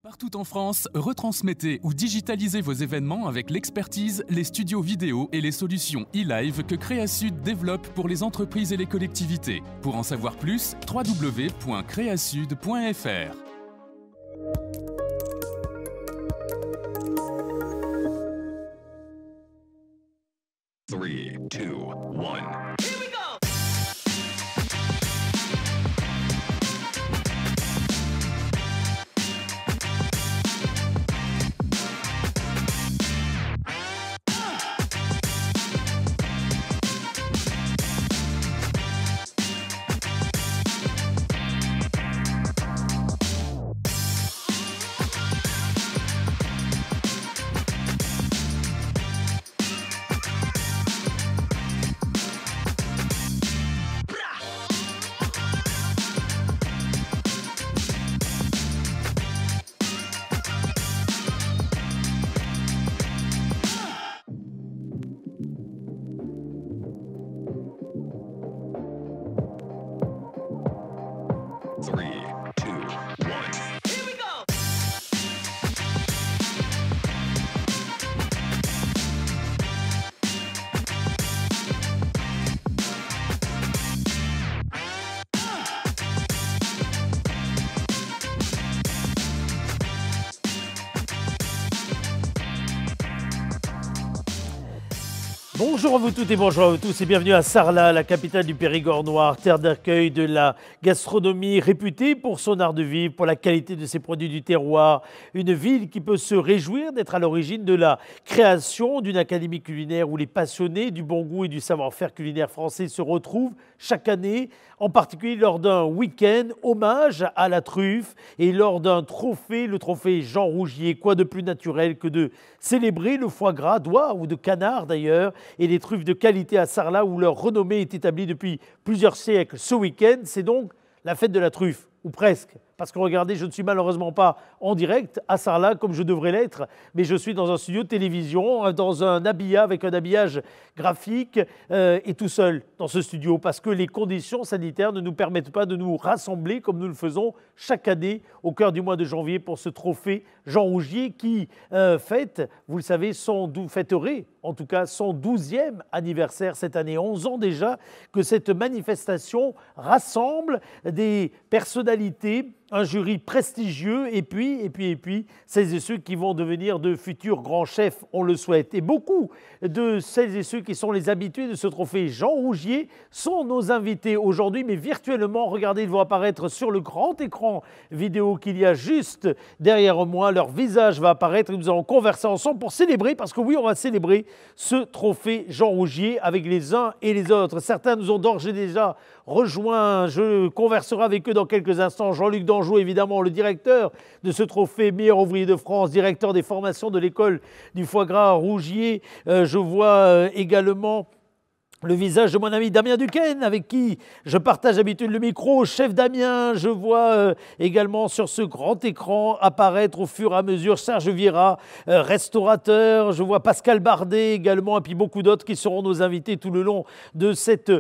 Partout en France, retransmettez ou digitalisez vos événements avec l'expertise, les studios vidéo et les solutions e-live que Créasud développe pour les entreprises et les collectivités. Pour en savoir plus, www.creasud.fr. 3, 2, 1. Three, two, one. Here we go! Bonjour à vous toutes et bonjour à vous tous et bienvenue à Sarlat, la capitale du Périgord noir, terre d'accueil de la gastronomie réputée pour son art de vivre, pour la qualité de ses produits du terroir. Une ville qui peut se réjouir d'être à l'origine de la création d'une académie culinaire où les passionnés du bon goût et du savoir-faire culinaire français se retrouvent chaque année, en particulier lors d'un week-end hommage à la truffe et lors d'un trophée, le trophée Jean Rougier. Quoi de plus naturel que de célébrer le foie gras d'oie ou de canard d'ailleurs et les truffes de qualité à Sarlat où leur renommée est établie depuis plusieurs siècles. Ce week-end, c'est donc la fête de la truffe, ou presque. Parce que regardez, je ne suis malheureusement pas en direct à Sarlat comme je devrais l'être, mais je suis dans un studio de télévision, dans un habillage, avec un habillage graphique et tout seul dans ce studio parce que les conditions sanitaires ne nous permettent pas de nous rassembler comme nous le faisons chaque année au cœur du mois de janvier pour ce trophée Jean Rougier qui fête, vous le savez, fêterait en tout cas son 12e anniversaire cette année. 11 ans déjà que cette manifestation rassemble des personnalités, un jury prestigieux et puis celles et ceux qui vont devenir de futurs grands chefs, on le souhaite. Et beaucoup de celles et ceux qui sont les habitués de ce trophée Jean Rougier sont nos invités aujourd'hui, mais virtuellement. Regardez, ils vont apparaître sur le grand écran vidéo qu'il y a juste derrière moi. Leur visage va apparaître et nous allons converser ensemble pour célébrer, parce que oui, on va célébrer ce trophée Jean Rougier avec les uns et les autres. Certains nous ont d'ores et déjà rejoints. Je converserai avec eux dans quelques instants. Jean-Luc Danjou, évidemment, le directeur de ce trophée meilleur ouvrier de France, directeur des formations de l'école du foie gras Rougier. Je vois également le visage de mon ami Damien Duquesne, avec qui je partage d'habitude le micro. Chef Damien, je vois également sur ce grand écran apparaître au fur et à mesure Serge Vieira, restaurateur. Je vois Pascal Bardet également, et puis beaucoup d'autres qui seront nos invités tout le long de cet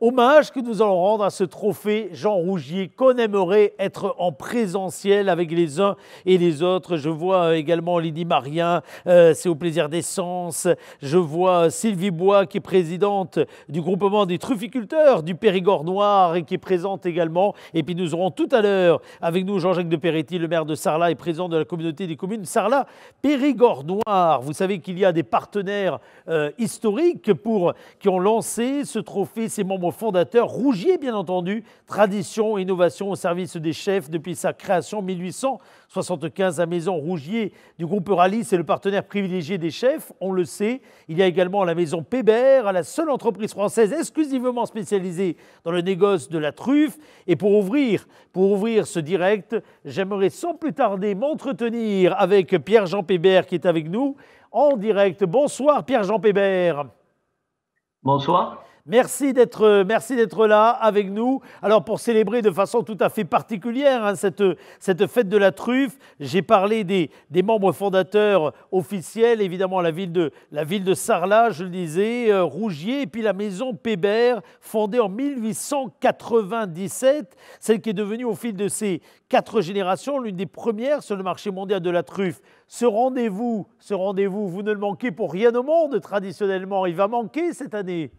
hommage que nous allons rendre à ce trophée Jean Rougier, qu'on aimerait être en présentiel avec les uns et les autres. Je vois également Lydie Marien, c'est au plaisir d'essence. Je vois Sylvie Bois qui est présidente du groupement des trufficulteurs du Périgord noir et qui est présente également. Et puis nous aurons tout à l'heure avec nous Jean-Jacques de Peretti, le maire de Sarlat et président de la communauté des communes Sarlat Périgord noir. Vous savez qu'il y a des partenaires historiques qui ont lancé ce trophée, ces membres fondateurs. Rougier, bien entendu, tradition et innovation au service des chefs depuis sa création en 1875. La maison Rougier du groupe Euralis, c'est le partenaire privilégié des chefs, on le sait. Il y a également la maison Pébert, la seule entreprise française exclusivement spécialisée dans le négoce de la truffe. Et pour ouvrir ce direct, j'aimerais sans plus tarder m'entretenir avec Pierre-Jean Pébert qui est avec nous en direct. Bonsoir Pierre-Jean Pébert. Bonsoir. Merci d'être là avec nous. Alors pour célébrer de façon tout à fait particulière cette fête de la truffe, j'ai parlé des membres fondateurs officiels, évidemment la ville de Sarlat, je le disais, Rougier, et puis la maison Pébert, fondée en 1897, celle qui est devenue au fil de ces 4 générations l'une des premières sur le marché mondial de la truffe. Ce rendez-vous, vous ne le manquez pour rien au monde traditionnellement. Il va manquer cette année.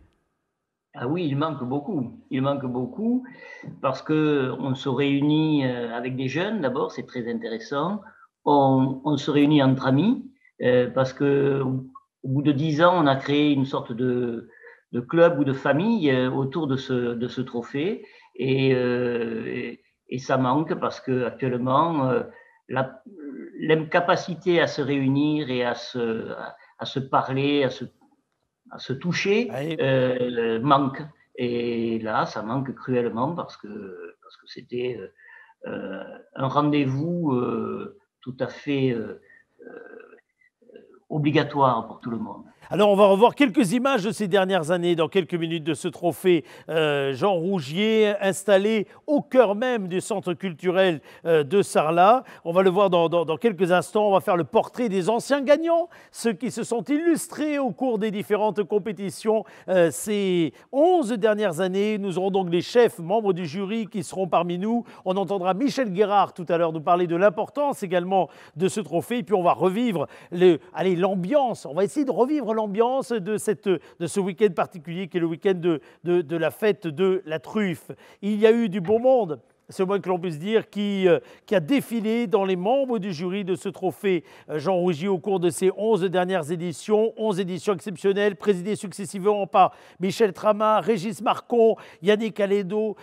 Ah oui, il manque beaucoup. Il manque beaucoup parce qu'on se réunit avec des jeunes, d'abord, c'est très intéressant. On se réunit entre amis parce qu'au bout de 10 ans, on a créé une sorte de club ou de famille autour de ce trophée. Et ça manque parce qu'actuellement, l'incapacité à se réunir et à se parler, à se toucher manque. Et là, ça manque cruellement parce que c'était un rendez-vous tout à fait obligatoire pour tout le monde. Alors, on va revoir quelques images de ces dernières années dans quelques minutes de ce trophée Jean Rougier, installé au cœur même du centre culturel de Sarlat. On va le voir dans quelques instants. On va faire le portrait des anciens gagnants, ceux qui se sont illustrés au cours des différentes compétitions ces 11 dernières années. Nous aurons donc les chefs, membres du jury qui seront parmi nous. On entendra Michel Guérard tout à l'heure nous parler de l'importance également de ce trophée. Et puis, on va revivre l'ambiance. On va essayer de revivre l'ambiance de ce week-end particulier qui est le week-end de la fête de la truffe. Il y a eu du beau monde, c'est moins que l'on puisse dire, qui a défilé dans les membres du jury de ce trophée Jean Rougier au cours de ces 11 dernières éditions. 11 éditions exceptionnelles, présidées successivement par Michel Trama, Régis Marcon, Yannick Aleno,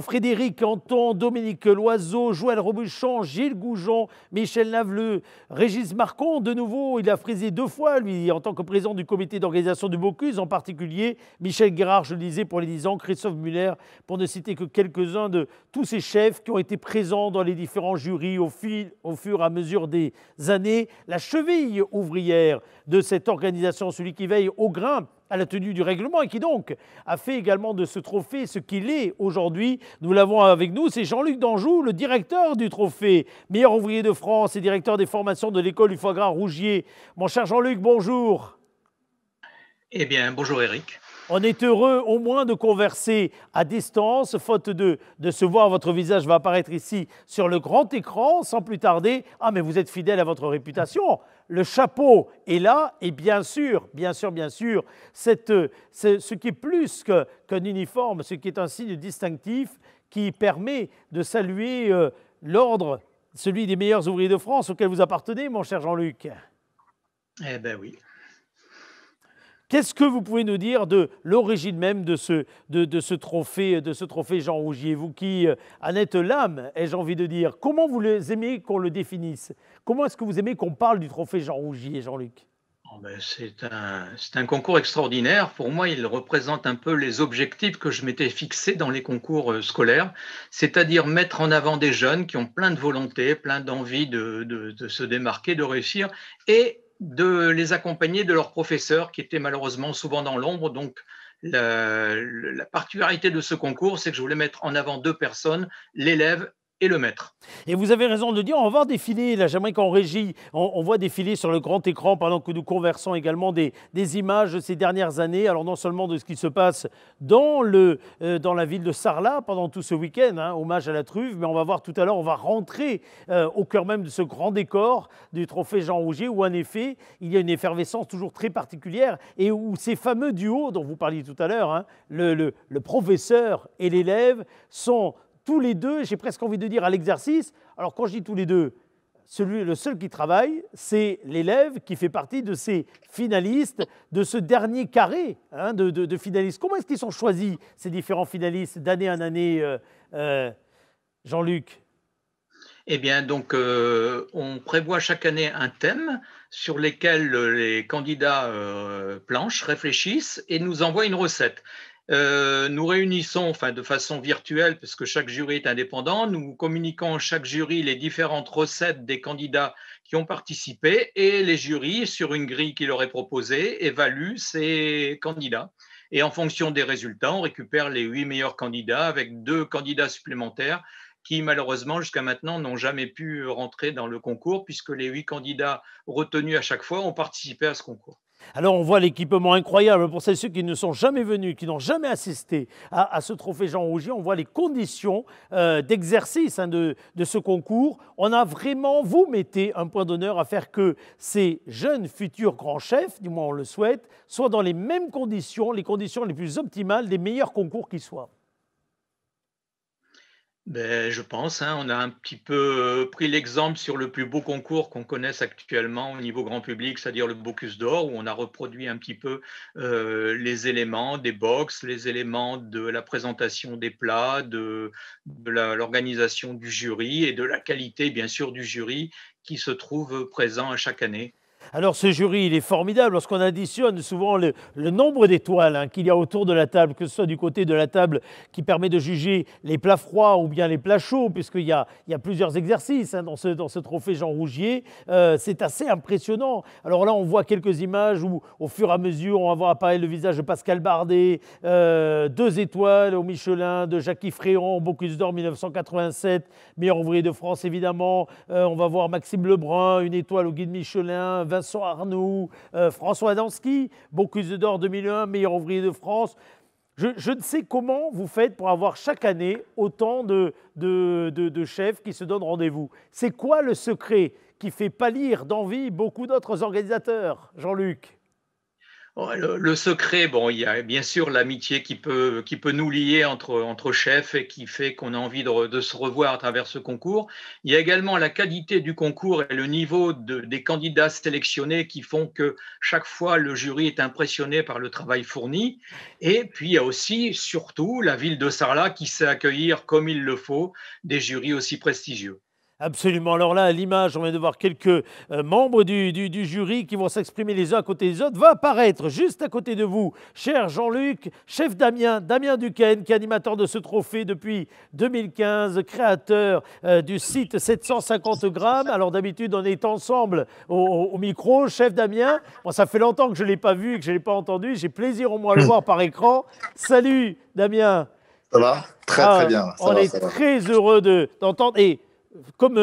Frédéric Anton, Dominique Loiseau, Joël Robuchon, Gilles Goujon, Michel Naveleux, Régis Marcon. De nouveau, il a frisé 2 fois, lui, en tant que président du comité d'organisation du Bocuse, en particulier Michel Guérard, je le disais, pour les 10 ans, Christophe Muller, pour ne citer que quelques-uns de tous ces chefs qui ont été présents dans les différents jurys au fur et à mesure des années. La cheville ouvrière de cette organisation, celui qui veille au grain à la tenue du règlement et qui donc a fait également de ce trophée ce qu'il est aujourd'hui. Nous l'avons avec nous, c'est Jean-Luc Danjou, le directeur du trophée, meilleur ouvrier de France et directeur des formations de l'école du foie gras Rougier. Mon cher Jean-Luc, bonjour. Eh bien, bonjour Eric. On est heureux au moins de converser à distance, faute de se voir. Votre visage va apparaître ici sur le grand écran sans plus tarder. Ah, mais vous êtes fidèle à votre réputation. Le chapeau est là et bien sûr, ce qui est plus qu'un uniforme, ce qui est un signe distinctif qui permet de saluer l'ordre, celui des meilleurs ouvriers de France auquel vous appartenez, mon cher Jean-Luc. Eh bien oui. Qu'est-ce que vous pouvez nous dire de l'origine même de ce trophée Jean Rougier? Vous qui en êtes l'âme, ai-je envie de dire. Comment vous aimez qu'on le définisse? Comment est-ce que vous aimez qu'on parle du trophée Jean Rougier, Jean-Luc? C'est un concours extraordinaire. Pour moi, il représente un peu les objectifs que je m'étais fixés dans les concours scolaires, c'est-à-dire mettre en avant des jeunes qui ont plein de volonté, plein d'envie de se démarquer, de réussir, et de les accompagner de leurs professeurs qui étaient malheureusement souvent dans l'ombre. Donc, la particularité de ce concours, c'est que je voulais mettre en avant 2 personnes, l'élève et le maître. Et vous avez raison de le dire, on va voir défiler, là j'aimerais qu'en régie, on voit défiler sur le grand écran pendant que nous conversons également des images de ces dernières années, alors non seulement de ce qui se passe dans la ville de Sarlat pendant tout ce week-end, hommage à la truffe, mais on va voir tout à l'heure, on va rentrer au cœur même de ce grand décor du trophée Jean Rougier où en effet, il y a une effervescence toujours très particulière et où ces fameux duos dont vous parliez tout à l'heure, le professeur et l'élève sont tous les deux, j'ai presque envie de dire, à l'exercice. Alors quand je dis tous les deux, le seul qui travaille, c'est l'élève qui fait partie de ces finalistes, de ce dernier carré de finalistes. Comment est-ce qu'ils sont choisis, ces différents finalistes, d'année en année, Jean-Luc? Eh bien, donc, on prévoit chaque année un thème sur lequel les candidats planchent, réfléchissent et nous envoient une recette. Nous réunissons de façon virtuelle, parce que chaque jury est indépendant, nous communiquons chaque jury les différentes recettes des candidats qui ont participé et les jurys, sur une grille qui leur est proposée, évaluent ces candidats. Et en fonction des résultats, on récupère les 8 meilleurs candidats avec 2 candidats supplémentaires qui, malheureusement, jusqu'à maintenant, n'ont jamais pu rentrer dans le concours puisque les 8 candidats retenus à chaque fois ont participé à ce concours. Alors on voit l'équipement incroyable pour ceux qui ne sont jamais venus, qui n'ont jamais assisté à ce trophée Jean Rougier. On voit les conditions d'exercice de ce concours. On a vraiment, vous mettez un point d'honneur à faire que ces jeunes futurs grands chefs, du moins on le souhaite, soient dans les mêmes conditions, les conditions les plus optimales des meilleurs concours qui soient. Ben, je pense, hein, on a un petit peu pris l'exemple sur le plus beau concours qu'on connaisse actuellement au niveau grand public, c'est-à-dire le Bocuse d'Or, où on a reproduit un petit peu les éléments des box, les éléments de la présentation des plats, de l'organisation du jury et de la qualité, bien sûr, du jury qui se trouve présent à chaque année. Alors ce jury, il est formidable lorsqu'on additionne souvent le nombre d'étoiles qu'il y a autour de la table, que ce soit du côté de la table qui permet de juger les plats froids ou bien les plats chauds, puisqu'il y a plusieurs exercices dans ce trophée Jean Rougier. C'est assez impressionnant. Alors là, on voit quelques images où, au fur et à mesure, on va voir apparaître le visage de Pascal Bardet, 2 étoiles au Michelin de Jacques Fréon, Bocuse d'Or 1987, meilleur ouvrier de France évidemment. On va voir Maxime Lebrun, 1 étoile au guide Michelin, Vincent Arnoux, François Dansky, Bocuse d'Or 2001, meilleur ouvrier de France. Je ne sais comment vous faites pour avoir chaque année autant de chefs qui se donnent rendez-vous. C'est quoi le secret qui fait pâlir d'envie beaucoup d'autres organisateurs, Jean-Luc ? Le secret, bon, il y a bien sûr l'amitié qui peut nous lier entre chefs et qui fait qu'on a envie de se revoir à travers ce concours. Il y a également la qualité du concours et le niveau des candidats sélectionnés qui font que chaque fois le jury est impressionné par le travail fourni. Et puis il y a aussi, surtout, la ville de Sarlat qui sait accueillir comme il le faut des jurys aussi prestigieux. Absolument. Alors là, à l'image, on vient de voir quelques membres du jury qui vont s'exprimer les uns à côté des autres. Va apparaître juste à côté de vous, cher Jean-Luc, chef Damien Duquesne, qui est animateur de ce trophée depuis 2015, créateur du site 750 grammes. Alors d'habitude, on est ensemble au micro. Chef Damien, bon, ça fait longtemps que je ne l'ai pas vu et que je ne l'ai pas entendu. J'ai plaisir au moins à le voir par écran. Salut Damien. Ça va ? Très bien. On est très heureux d'entendre. Et comme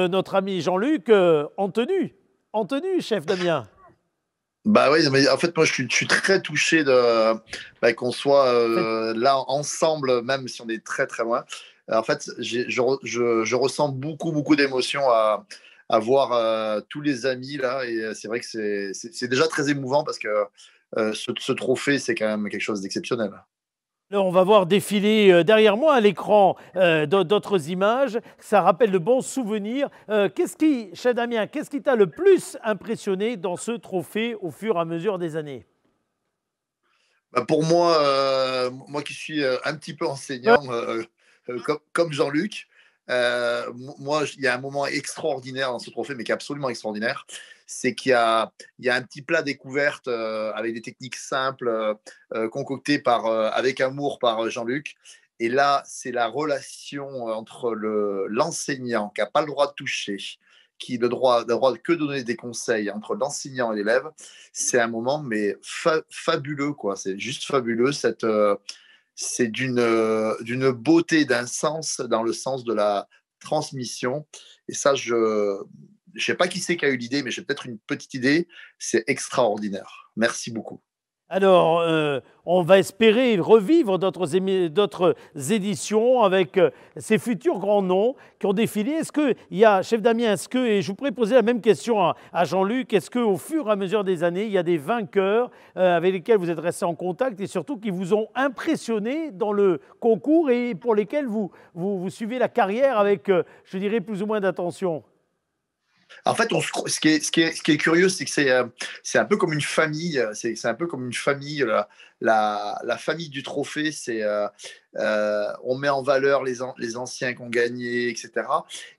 notre ami Jean-Luc, en tenue, chef Damien. Bah oui, mais en fait, moi, je suis très touché qu'on soit là ensemble, même si on est très très loin. En fait, je ressens beaucoup d'émotions à voir tous les amis là, et c'est vrai que c'est déjà très émouvant parce que ce trophée, c'est quand même quelque chose d'exceptionnel. On va voir défiler derrière moi à l'écran d'autres images. Ça rappelle de bons souvenirs. Chef Damien, qu'est-ce qui t'a le plus impressionné dans ce trophée au fur et à mesure des années ? Pour moi qui suis un petit peu enseignant, comme Jean-Luc, moi, il y a un moment extraordinaire dans ce trophée, mais qui est absolument extraordinaire. C'est qu'il y a un petit plat découverte avec des techniques simples concoctées avec amour par Jean-Luc. Et là, c'est la relation entre l'enseignant qui n'a pas le droit de toucher, qui n'a le droit que de donner des conseils entre l'enseignant et l'élève. C'est un moment mais fabuleux, quoi. C'est juste fabuleux. C'est d'une beauté, d'un sens, dans le sens de la transmission. Et ça, je ne sais pas qui c'est qui a eu l'idée, mais j'ai peut-être une petite idée. C'est extraordinaire. Merci beaucoup. Alors, on va espérer revivre d'autres éditions avec ces futurs grands noms qui ont défilé. Est-ce qu'il y a, chef Damien, et je pourrais poser la même question à Jean-Luc, est-ce qu'au fur et à mesure des années, il y a des vainqueurs avec lesquels vous êtes restés en contact et surtout qui vous ont impressionné dans le concours et pour lesquels vous suivez la carrière avec, je dirais, plus ou moins d'attention ? En fait, ce qui est curieux, c'est que c'est un peu comme une famille. C'est un peu comme une famille. La famille du trophée, on met en valeur les anciens qui ont gagné, etc.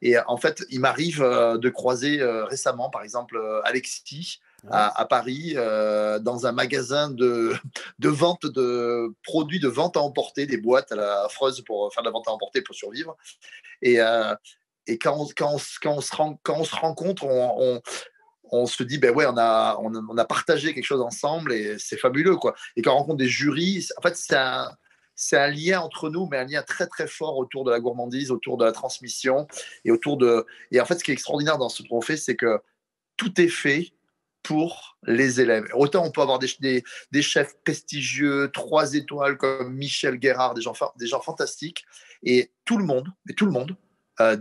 Et en fait, il m'arrive de croiser récemment, par exemple, Alexis à Paris, dans un magasin de vente de produits de vente à emporter, des boîtes à la Freuse pour faire de la vente à emporter pour survivre. Et quand on se rencontre, on se dit, ben ouais, on a partagé quelque chose ensemble et c'est fabuleux, quoi. Et quand on rencontre des jurys, en fait, c'est un lien entre nous, mais un lien très très fort autour de la gourmandise, autour de la transmission et Et en fait, ce qui est extraordinaire dans ce trophée, c'est que tout est fait pour les élèves. Autant on peut avoir des chefs prestigieux, 3 étoiles comme Michel Guérard, des gens fantastiques, et tout le monde,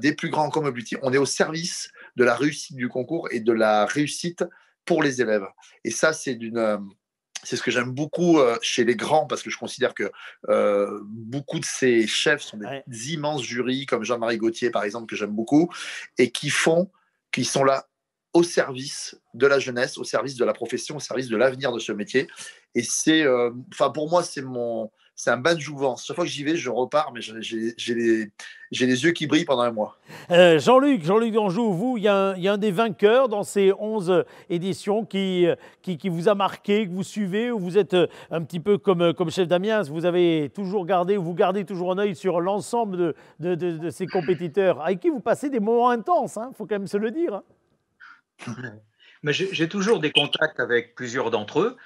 des plus grands comme plus petits, on est au service de la réussite du concours et de la réussite pour les élèves. Et ça, c'est ce que j'aime beaucoup chez les grands, parce que je considère que beaucoup de ces chefs sont des immenses jurys, comme Jean-Marie Gaultier, par exemple, que j'aime beaucoup, et qui sont là au service de la jeunesse, au service de la profession, au service de l'avenir de ce métier. Et pour moi, c'est un bain de jouvence. Chaque fois que j'y vais, je repars, mais j'ai les yeux qui brillent pendant un mois. Jean-Luc d'Anjou, vous, il y a un des vainqueurs dans ces 11 éditions qui vous a marqué, que vous suivez, ou vous êtes un petit peu comme chef d'Amiens, vous avez toujours vous gardez toujours un œil sur l'ensemble de ces compétiteurs, avec qui vous passez des moments intenses, il faut quand même se le dire. Mais j'ai toujours des contacts avec plusieurs d'entre eux.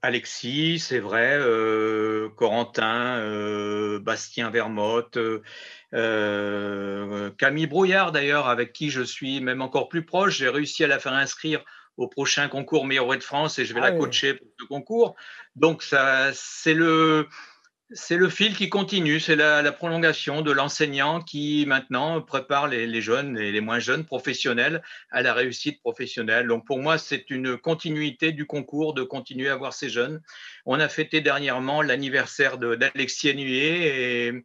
Alexis, c'est vrai, Corentin, Bastien Vermote, Camille Brouillard d'ailleurs, avec qui je suis même encore plus proche. J'ai réussi à la faire inscrire au prochain concours Meilleur Oreiller de France et je vais la coacher pour ce concours. Donc c'est le fil qui continue, c'est la prolongation de l'enseignant qui maintenant prépare les jeunes et les moins jeunes professionnels à la réussite professionnelle. Donc pour moi, c'est une continuité du concours de continuer à voir ces jeunes. On a fêté dernièrement l'anniversaire d'Alexis Hennuyer et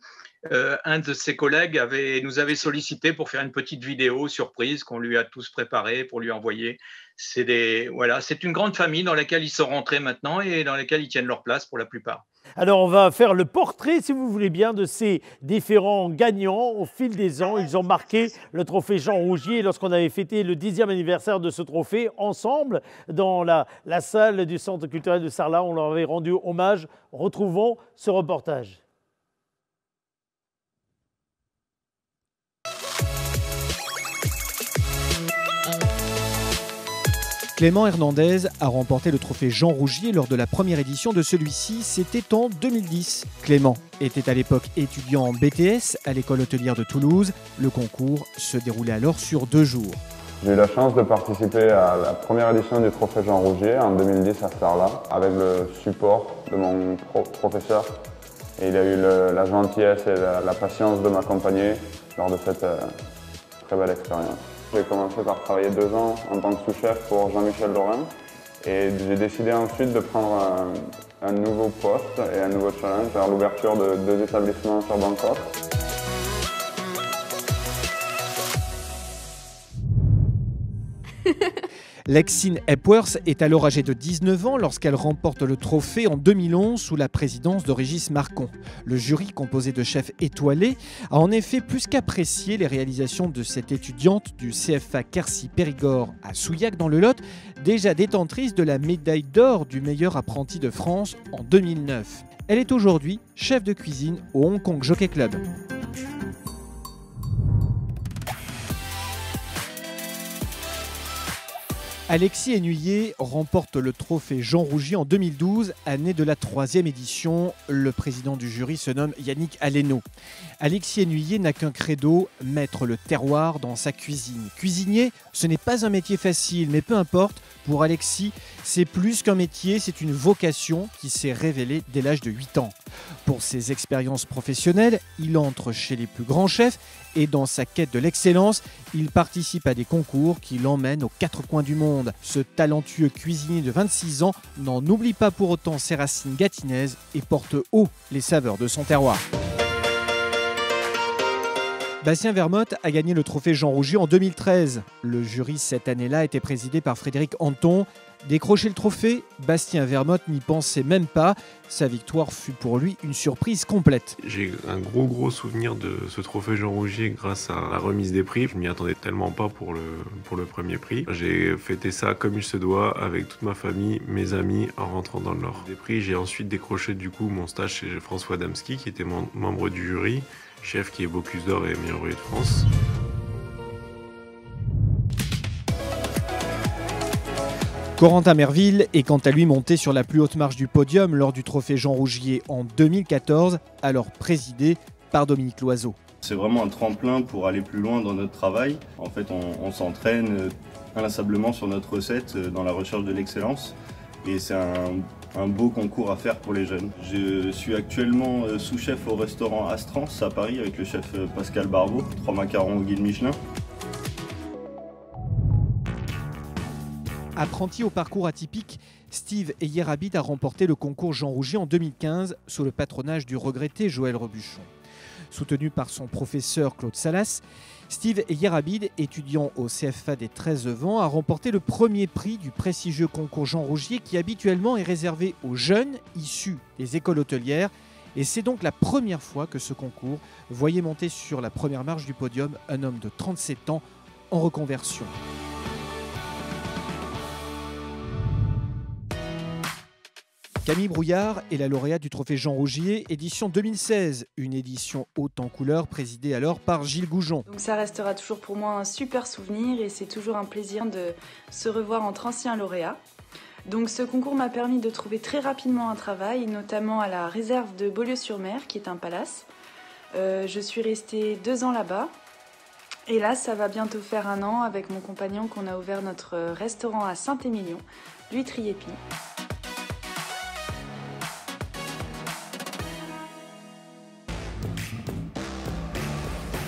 un de ses collègues nous avait sollicité pour faire une petite vidéo surprise qu'on lui a tous préparée pour lui envoyer. C'est une grande famille dans laquelle ils sont rentrés maintenant et dans laquelle ils tiennent leur place pour la plupart. Alors, on va faire le portrait, si vous voulez bien, de ces différents gagnants au fil des ans. Ils ont marqué le trophée Jean Rougier lorsqu'on avait fêté le 10e anniversaire de ce trophée ensemble dans la salle du Centre culturel de Sarlat. On leur avait rendu hommage. Retrouvons ce reportage. Clément Hernandez a remporté le trophée Jean Rougier lors de la première édition de celui-ci, c'était en 2010. Clément était à l'époque étudiant en BTS à l'école hôtelière de Toulouse. Le concours se déroulait alors sur 2 jours. J'ai eu la chance de participer à la première édition du trophée Jean Rougier en 2010 à Sarlat avec le support de mon professeur. Et il a eu la gentillesse et la patience de m'accompagner lors de cette très belle expérience. J'ai commencé par travailler 2 ans en tant que sous-chef pour Jean-Michel Dorin et j'ai décidé ensuite de prendre un nouveau poste et un nouveau challenge vers l'ouverture de 2 établissements sur Bangkok. Lexine Epworth est alors âgée de 19 ans lorsqu'elle remporte le trophée en 2011 sous la présidence de Régis Marcon. Le jury, composé de chefs étoilés, a en effet plus qu'apprécié les réalisations de cette étudiante du CFA Quercy-Périgord à Souillac dans le Lot, déjà détentrice de la médaille d'or du meilleur apprenti de France en 2009. Elle est aujourd'hui chef de cuisine au Hong Kong Jockey Club. Alexis Hennuyer remporte le trophée Jean Rougier en 2012, année de la 3e édition. Le président du jury se nomme Yannick Aleno. Alexis Hennuyer n'a qu'un credo, mettre le terroir dans sa cuisine. Cuisinier, ce n'est pas un métier facile, mais peu importe, pour Alexis, c'est plus qu'un métier, c'est une vocation qui s'est révélée dès l'âge de 8 ans. Pour ses expériences professionnelles, il entre chez les plus grands chefs et dans sa quête de l'excellence, il participe à des concours qui l'emmènent aux 4 coins du monde. Ce talentueux cuisinier de 26 ans n'en oublie pas pour autant ses racines gâtinaises et porte haut les saveurs de son terroir. Bastien Vermote a gagné le trophée Jean Rougier en 2013. Le jury cette année-là était présidé par Frédéric Anton. Décrocher le trophée, Bastien Vermote n'y pensait même pas. Sa victoire fut pour lui une surprise complète. J'ai un gros souvenir de ce trophée Jean Rougier grâce à la remise des prix. Je m'y attendais tellement pas pour le premier prix. J'ai fêté ça comme il se doit avec toute ma famille, mes amis en rentrant dans l'or des prix. J'ai ensuite décroché du coup mon stage chez François Adamski qui était membre du jury, chef qui est Bocuse d'Or et meilleur oreiller de France. Corentin Merville est quant à lui monté sur la plus haute marche du podium lors du trophée Jean Rougier en 2014, alors présidé par Dominique Loiseau. C'est vraiment un tremplin pour aller plus loin dans notre travail. En fait, on s'entraîne inlassablement sur notre recette dans la recherche de l'excellence. Et c'est un beau concours à faire pour les jeunes. Je suis actuellement sous-chef au restaurant Astrance à Paris avec le chef Pascal Barbeau, 3 macarons au guide Michelin. Apprenti au parcours atypique, Steve Eyerabid a remporté le concours Jean Rougier en 2015 sous le patronage du regretté Joël Robuchon. Soutenu par son professeur Claude Salas, Steve Eyerabid, étudiant au CFA des 13 Vents, a remporté le premier prix du prestigieux concours Jean Rougier qui habituellement est réservé aux jeunes issus des écoles hôtelières. Et c'est donc la première fois que ce concours voyait monter sur la première marche du podium un homme de 37 ans en reconversion. Camille Brouillard est la lauréate du trophée Jean Rougier, édition 2016, une édition haute en couleur présidée alors par Gilles Goujon. Donc ça restera toujours pour moi un super souvenir et c'est toujours un plaisir de se revoir entre anciens lauréats. Donc ce concours m'a permis de trouver très rapidement un travail, notamment à la réserve de Beaulieu-sur-Mer, qui est un palace. Je suis restée 2 ans là-bas. Et là, ça va bientôt faire 1 an avec mon compagnon qu'on a ouvert notre restaurant à Saint-Émilion, l'Huître Épine.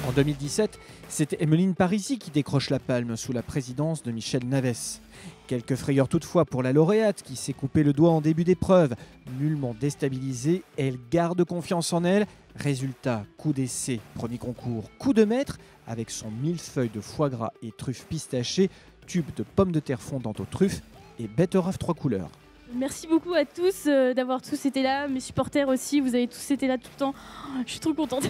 En 2017, c'est Emmeline Parisi qui décroche la palme sous la présidence de Michel Navès. Quelques frayeurs toutefois pour la lauréate qui s'est coupé le doigt en début d'épreuve. Nullement déstabilisée, elle garde confiance en elle. Résultat, coup d'essai, premier concours, coup de maître avec son millefeuille de foie gras et truffes pistachées, tube de pommes de terre fondantes aux truffes et betterave 3 couleurs. Merci beaucoup à tous d'avoir tous été là, mes supporters aussi, vous avez tous été là tout le temps. Je suis trop contente.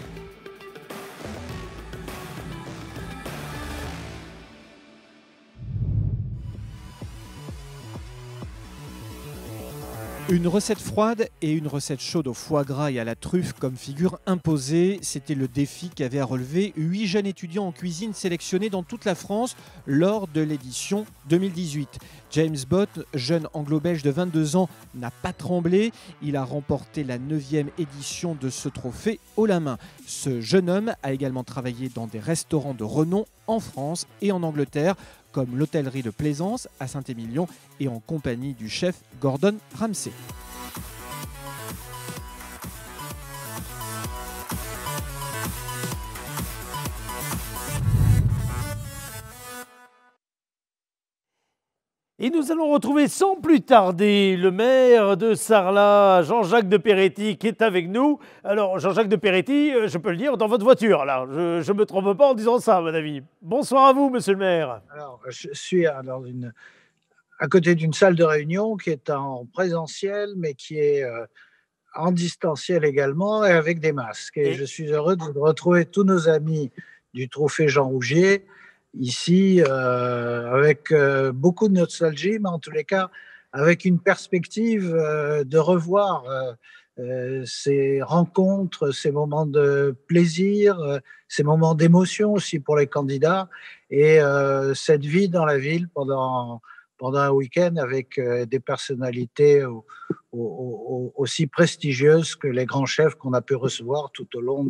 Une recette froide et une recette chaude au foie gras et à la truffe comme figure imposée, c'était le défi qu'avaient à relever 8 jeunes étudiants en cuisine sélectionnés dans toute la France lors de l'édition 2018. James Bott, jeune anglo-belge de 22 ans, n'a pas tremblé. Il a remporté la 9e édition de ce trophée haut la main. Ce jeune homme a également travaillé dans des restaurants de renom en France et en Angleterre, comme l'hôtellerie de Plaisance à Saint-Émilion et en compagnie du chef Gordon Ramsay. Et nous allons retrouver sans plus tarder le maire de Sarlat, Jean-Jacques de Peretti, qui est avec nous. Alors, Jean-Jacques de Peretti, je peux le dire, dans votre voiture, là. Je ne me trompe pas en disant ça, à mon avis. Bonsoir à vous, monsieur le maire. Alors, je suis à côté d'une salle de réunion qui est en présentiel, mais qui est en distanciel également et avec des masques. Et je suis heureux de retrouver tous nos amis du trophée Jean Rougier ici, avec beaucoup de nostalgie, mais en tous les cas, avec une perspective de revoir ces rencontres, ces moments de plaisir, ces moments d'émotion aussi pour les candidats, et cette vie dans la ville pendant un week-end avec des personnalités aussi prestigieuses que les grands chefs qu'on a pu recevoir tout au long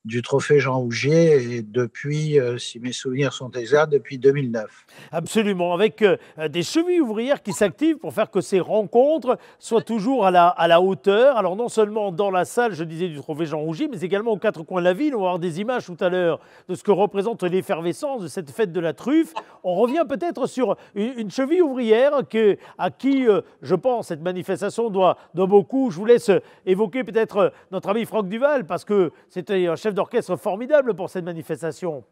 du trophée Jean Rougier, et depuis, si mes souvenirs sont exacts, depuis 2009. Absolument, avec des chevilles ouvrières qui s'activent pour faire que ces rencontres soient toujours à la hauteur. Alors non seulement dans la salle, je disais, du trophée Jean Rougier, mais également aux 4 coins de la ville. On va avoir des images tout à l'heure de ce que représente l'effervescence de cette fête de la truffe. On revient peut-être sur une cheville ouvrière à qui, je pense, cette manifestation doit beaucoup. Je vous laisse évoquer peut-être notre ami Franck Duval, parce que c'était un chef d'orchestre formidable pour cette manifestation.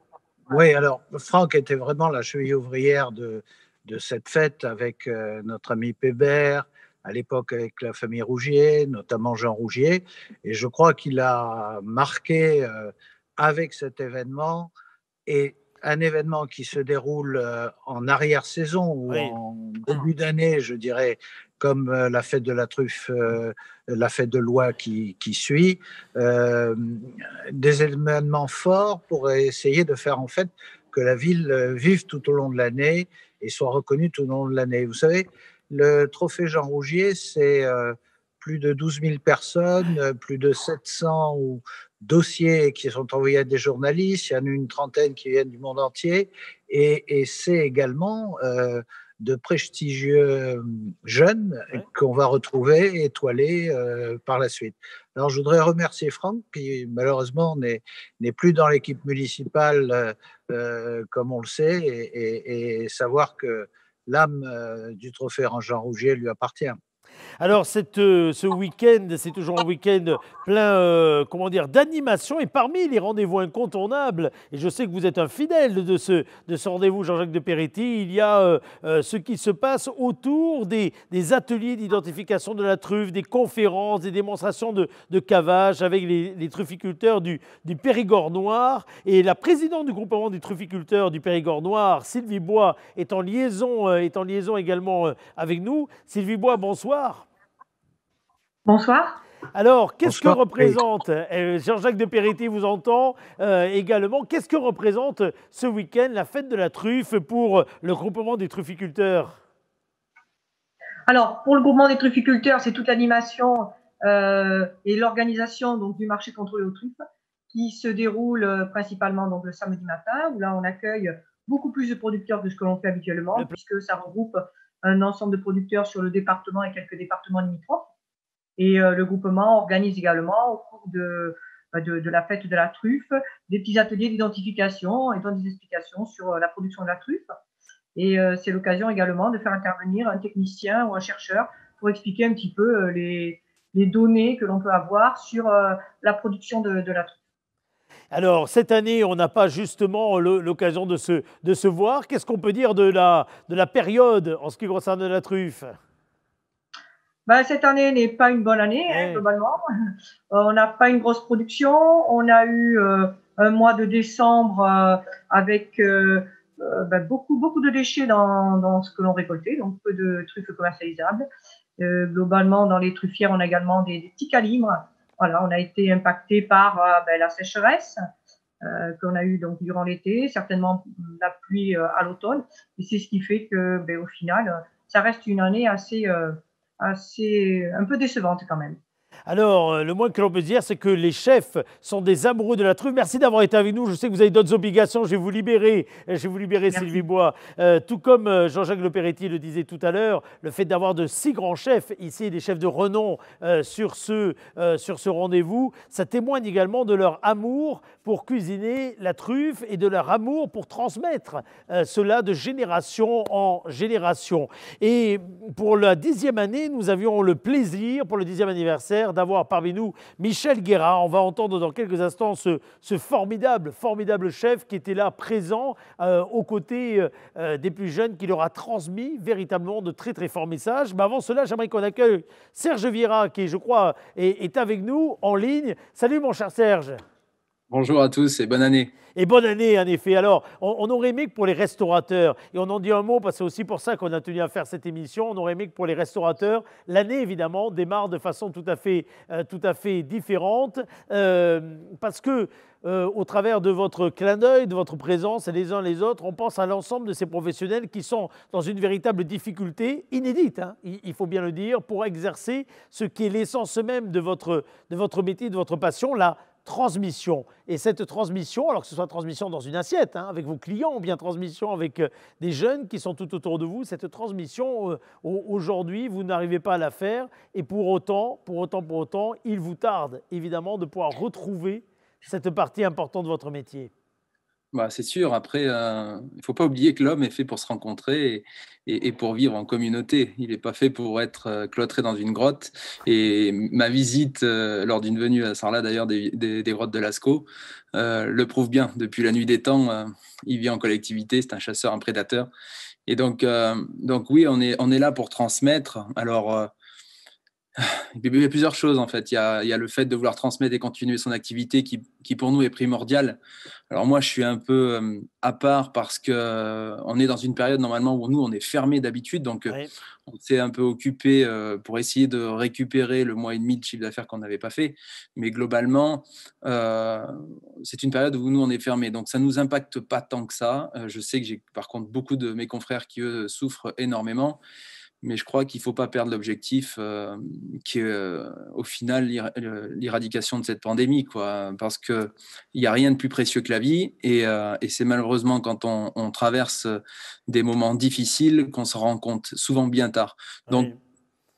Oui, alors Franck était vraiment la cheville ouvrière de cette fête avec notre ami Pébert, à l'époque avec la famille Rougier, notamment Jean Rougier. Et je crois qu'il a marqué avec cet événement, et un événement qui se déroule en arrière-saison ou en début d'année, je dirais, comme la fête de la truffe, la fête de l'oie qui suit, des événements forts pour essayer de faire en fait que la ville vive tout au long de l'année et soit reconnu tout au long de l'année. Vous savez, le trophée Jean Rougier, c'est plus de 12 000 personnes, plus de 700 dossiers qui sont envoyés à des journalistes, il y en a une trentaine qui viennent du monde entier, et c'est également de prestigieux jeunes qu'on va retrouver étoilés par la suite. Alors, je voudrais remercier Franck, qui malheureusement n'est plus dans l'équipe municipale comme on le sait, et savoir que l'âme du trophée Jean Rougier lui appartient. Alors, ce week-end, c'est toujours un week-end plein d'animation. Et parmi les rendez-vous incontournables, et je sais que vous êtes un fidèle de ce rendez-vous, Jean-Jacques de Peretti, il y a ce qui se passe autour des ateliers d'identification de la truffe, des conférences, des démonstrations de cavage avec les trufficulteurs du Périgord noir. Et la présidente du groupement des trufficulteurs du Périgord noir, Sylvie Bois, est en liaison également avec nous. Sylvie Bois, bonsoir. Bonsoir. Alors, qu'est-ce que représente, Jean-Jacques de Peretti vous entend également, qu'est-ce que représente ce week-end la fête de la truffe pour le groupement des trufficulteurs? Alors, pour le groupement des trufficulteurs, c'est toute l'animation et l'organisation du marché contrôlé aux truffes qui se déroule principalement le samedi matin, où là on accueille beaucoup plus de producteurs que ce que l'on fait habituellement, puisque ça regroupe un ensemble de producteurs sur le département et quelques départements limitrophes. Et le groupement organise également, au cours de la fête de la truffe, des petits ateliers d'identification et donne des explications sur la production de la truffe. Et c'est l'occasion également de faire intervenir un technicien ou un chercheur pour expliquer un petit peu les données que l'on peut avoir sur la production de la truffe. Alors, cette année, on n'a pas justement l'occasion de se voir. Qu'est-ce qu'on peut dire de la période en ce qui concerne la truffe? Cette année n'est pas une bonne année, globalement. On n'a pas une grosse production. On a eu un mois de décembre avec beaucoup de déchets dans ce que l'on récoltait, donc peu de truffes commercialisables. Globalement, dans les truffières, on a également des petits calibres. Voilà, on a été impacté par la sécheresse qu'on a eue durant l'été, certainement la pluie à l'automne. Et c'est ce qui fait que, au final, ça reste une année assez un peu décevante quand même. Alors, le moins que l'on peut dire, c'est que les chefs sont des amoureux de la truffe. Merci d'avoir été avec nous. Je sais que vous avez d'autres obligations. Je vais vous libérer, Sylvie Bois. Tout comme Jean-Jacques Le Peretti le disait tout à l'heure, le fait d'avoir de si grands chefs ici, des chefs de renom sur ce rendez-vous, ça témoigne également de leur amour pour cuisiner la truffe et de leur amour pour transmettre cela de génération en génération. Et pour la 10e année, nous avions le plaisir, pour le 10e anniversaire, d'avoir parmi nous Michel Guérard. On va entendre dans quelques instants ce formidable chef qui était là présent aux côtés des plus jeunes, qui leur a transmis véritablement de très très forts messages. Mais avant cela, j'aimerais qu'on accueille Serge Vieira qui, je crois, est avec nous en ligne. Salut mon cher Serge. Bonjour à tous et bonne année. Et bonne année, en effet. Alors, on aurait aimé que pour les restaurateurs, et on en dit un mot parce que c'est aussi pour ça qu'on a tenu à faire cette émission, on aurait aimé que pour les restaurateurs, l'année évidemment démarre de façon tout à fait différente parce que au travers de votre clin d'œil, de votre présence et les uns les autres, on pense à l'ensemble de ces professionnels qui sont dans une véritable difficulté inédite, il faut bien le dire, pour exercer ce qui est l'essence même de votre métier, de votre passion, la transmission. Et cette transmission, alors que ce soit transmission dans une assiette, avec vos clients, ou bien transmission avec des jeunes qui sont tout autour de vous, cette transmission, aujourd'hui, vous n'arrivez pas à la faire. Et pour autant, il vous tarde évidemment de pouvoir retrouver cette partie importante de votre métier. C'est sûr. Après, il ne faut pas oublier que l'homme est fait pour se rencontrer et pour vivre en communauté. Il n'est pas fait pour être cloîtré dans une grotte. Et ma visite lors d'une venue à Sarlat, d'ailleurs, des grottes de Lascaux, le prouve bien. Depuis la nuit des temps, il vit en collectivité. C'est un chasseur, un prédateur. Et donc oui, on est là pour transmettre. Alors, Il y a plusieurs choses en fait. Il y a le fait de vouloir transmettre et continuer son activité qui pour nous est primordial. Alors moi, je suis un peu à part parce que on est dans une période normalement où nous on est fermé d'habitude, donc on s'est un peu occupé pour essayer de récupérer le mois et demi de chiffre d'affaires qu'on n'avait pas fait. Mais globalement, c'est une période où nous on est fermé, donc ça nous impacte pas tant que ça. Je sais que j'ai par contre beaucoup de mes confrères qui eux souffrent énormément. Mais je crois qu'il ne faut pas perdre l'objectif qui est au final l'éradication de cette pandémie, quoi, parce qu'il n'y a rien de plus précieux que la vie et c'est malheureusement quand on traverse des moments difficiles qu'on s'en rend compte souvent bien tard. Donc,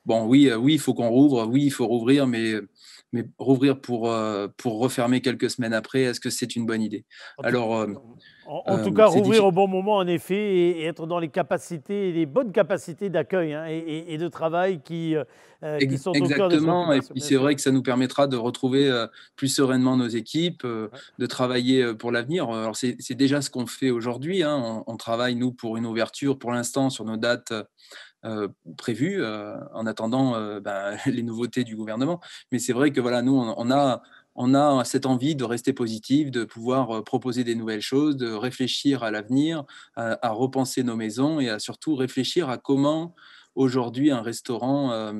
bon, oui, il faut qu'on rouvre, oui, il faut rouvrir, mais rouvrir pour refermer quelques semaines après, est-ce que c'est une bonne idée? Alors, en tout cas, rouvrir au bon moment, en effet, et être dans les capacités, les bonnes capacités d'accueil et de travail qui sont au cœur de exactement, et puis c'est vrai que ça nous permettra de retrouver plus sereinement nos équipes, de travailler pour l'avenir. Alors c'est déjà ce qu'on fait aujourd'hui, hein. On travaille, nous, pour une ouverture, pour l'instant, sur nos dates prévues, en attendant les nouveautés du gouvernement. Mais c'est vrai que voilà, nous, on a cette envie de rester positif, de pouvoir proposer des nouvelles choses, de réfléchir à l'avenir, à repenser nos maisons et à surtout réfléchir à comment aujourd'hui un restaurant,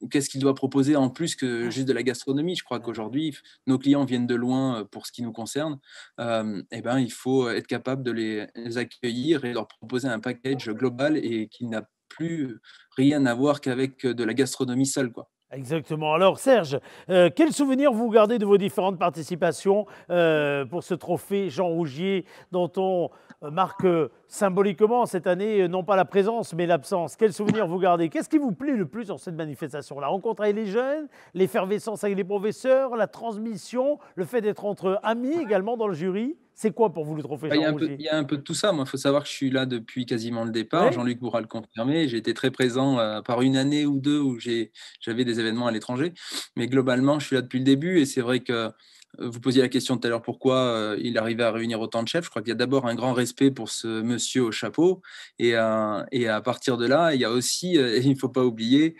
qu'est-ce qu'il doit proposer en plus que juste de la gastronomie. Je crois qu'aujourd'hui, nos clients viennent de loin pour ce qui nous concerne. Il faut être capable de les accueillir et leur proposer un package global et qui n'a plus rien à voir qu'avec de la gastronomie seule, quoi. Exactement. Alors Serge, quels souvenirs vous gardez de vos différentes participations pour ce trophée Jean Rougier dont on marque symboliquement cette année, non pas la présence mais l'absence? Quels souvenirs vous gardez? Qu'est-ce qui vous plaît le plus dans cette manifestation? La rencontre avec les jeunes, l'effervescence avec les professeurs, la transmission, le fait d'être entre amis également dans le jury? C'est quoi pour vous le trophée Jean Rougier? Il y a un peu de tout ça. Moi, il faut savoir que je suis là depuis quasiment le départ. Jean-Luc pourra le confirmer. J'ai été très présent par une année ou deux où j'avais des événements à l'étranger. Mais globalement, je suis là depuis le début. Et c'est vrai que vous posiez la question tout à l'heure pourquoi il arrivait à réunir autant de chefs. Je crois qu'il y a d'abord un grand respect pour ce monsieur au chapeau. Et à partir de là, il y a aussi, il ne faut pas oublier,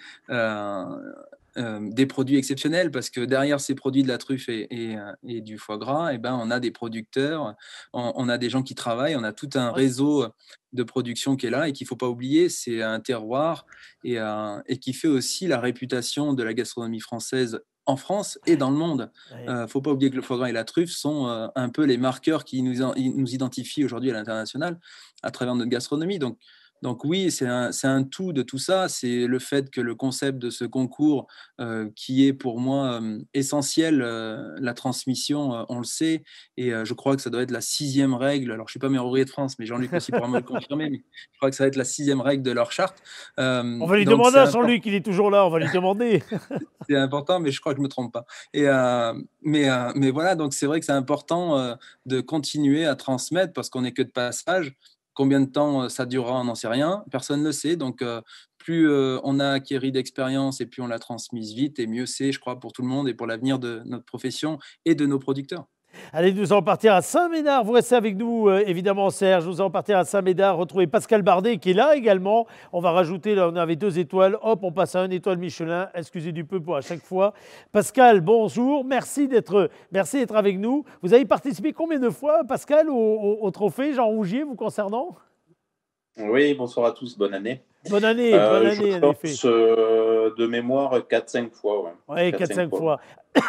des produits exceptionnels, parce que derrière ces produits de la truffe et du foie gras, on a des producteurs, on a des gens qui travaillent, on a tout un réseau de production qui est là et qu'il ne faut pas oublier. C'est un terroir et qui fait aussi la réputation de la gastronomie française en France et dans le monde. Il ne faut pas oublier que le foie gras et la truffe sont un peu les marqueurs qui nous identifient aujourd'hui à l'international à travers notre gastronomie. Donc oui, c'est un tout de tout ça. C'est le fait que le concept de ce concours, qui est pour moi essentiel, la transmission, on le sait, et je crois que ça doit être la 6e règle. Alors, je ne suis pas meilleur ouvrier de France, mais Jean-Luc aussi pourra me le confirmer, mais je crois que ça va être la 6e règle de leur charte. On va lui demander à Jean-Luc, il est toujours là, on va lui demander. C'est important, mais je crois que je ne me trompe pas. Mais voilà, donc c'est vrai que c'est important de continuer à transmettre parce qu'on n'est que de passage. Combien de temps ça durera, on n'en sait rien. Personne ne le sait. Donc, plus on a acquéri d'expérience et plus on l'a transmise vite, et mieux c'est, je crois, pour tout le monde et pour l'avenir de notre profession et de nos producteurs. Allez, nous allons partir à Saint-Médard. Vous restez avec nous, évidemment, Serge. Nous allons partir à Saint-Médard, retrouver Pascal Bardet qui est là également. On va rajouter, là, on avait 2 étoiles. Hop, on passe à 1 étoile Michelin. Excusez du peu pour à chaque fois. Pascal, bonjour. Merci d'être avec nous. Vous avez participé combien de fois, Pascal, au trophée Jean Rougier vous concernant? Oui, bonsoir à tous. Bonne année. Bonne année, en effet. De mémoire, 4-5 fois. Oui, 4-5 fois.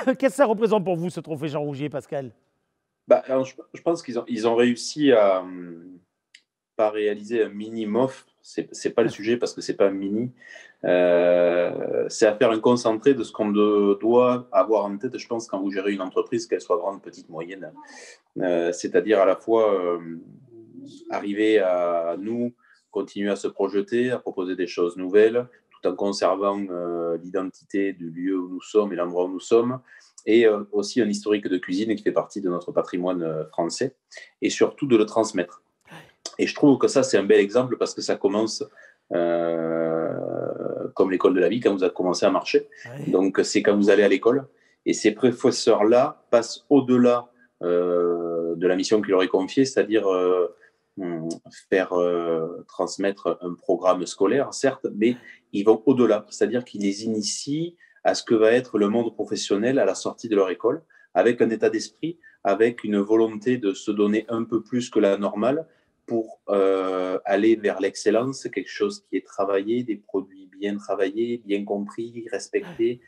Qu'est-ce que ça représente pour vous, ce trophée Jean Rougier, Pascal? Alors, je pense qu'ils ont réussi à pas réaliser un mini-MOF. C'est pas le sujet parce que c'est pas un mini. C'est à faire un concentré de ce qu'on doit avoir en tête, je pense, quand vous gérez une entreprise, qu'elle soit grande, petite, moyenne. C'est-à-dire à la fois arriver à nous continuer à se projeter, à proposer des choses nouvelles, tout en conservant l'identité du lieu où nous sommes et l'endroit où nous sommes, et aussi un historique de cuisine qui fait partie de notre patrimoine français, et surtout de le transmettre. Et je trouve que ça, c'est un bel exemple parce que ça commence comme l'école de la vie, quand vous avez commencé à marcher. Oui. Donc, c'est quand vous allez à l'école, et ces professeurs-là passent au-delà de la mission qu'ils leur est confiée, c'est-à-dire faire transmettre un programme scolaire, certes, mais ils vont au-delà, c'est-à-dire qu'ils les initient à ce que va être le monde professionnel à la sortie de leur école, avec un état d'esprit, avec une volonté de se donner un peu plus que la normale pour aller vers l'excellence, quelque chose qui est travaillé, des produits bien travaillés, bien compris, respectés,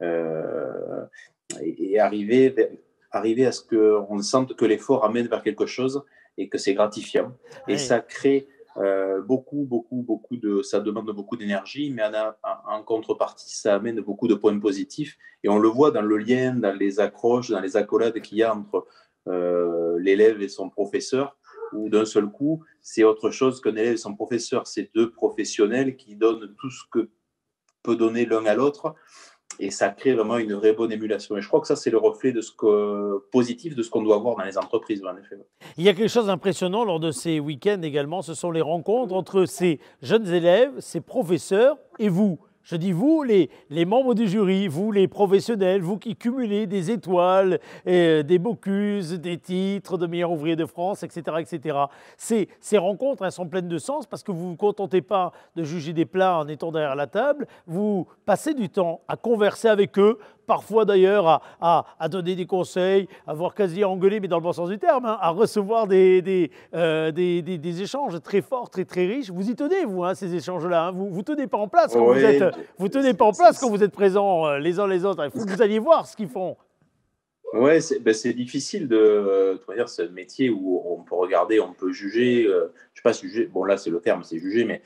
et arriver à ce qu'on sente que l'effort amène vers quelque chose et que c'est gratifiant. Et ça crée ça demande beaucoup d'énergie, mais en contrepartie, ça amène beaucoup de points positifs. Et on le voit dans le lien, dans les accroches, dans les accolades qu'il y a entre l'élève et son professeur, où d'un seul coup, c'est autre chose qu'un élève et son professeur. C'est deux professionnels qui donnent tout ce que peut donner l'un à l'autre. Et ça crée vraiment une vraie bonne émulation. Et je crois que ça, c'est le reflet de positif de ce qu'on doit avoir dans les entreprises, en effet. Il y a quelque chose d'impressionnant lors de ces week-ends également, ce sont les rencontres entre ces jeunes élèves, ces professeurs et vous. Je dis vous, les membres du jury, vous les professionnels, vous qui cumulez des étoiles, des Bocuse, des titres de meilleur ouvrier de France, etc. etc. Ces rencontres, elles sont pleines de sens parce que vous ne vous contentez pas de juger des plats en étant derrière la table, vous passez du temps à converser avec eux, parfois d'ailleurs à donner des conseils, à voir quasi engueuler, mais dans le bon sens du terme, hein, à recevoir des échanges très forts, très très riches. Vous y tenez, vous, hein, ces échanges-là. Hein. Vous tenez pas en place quand vous êtes présents les uns les autres. Il faut que vous alliez voir ce qu'ils font. Ouais, c'est difficile de dire, c'est un métier où on peut regarder, on peut juger, je sais pas juger, bon là c'est le terme, c'est juger, mais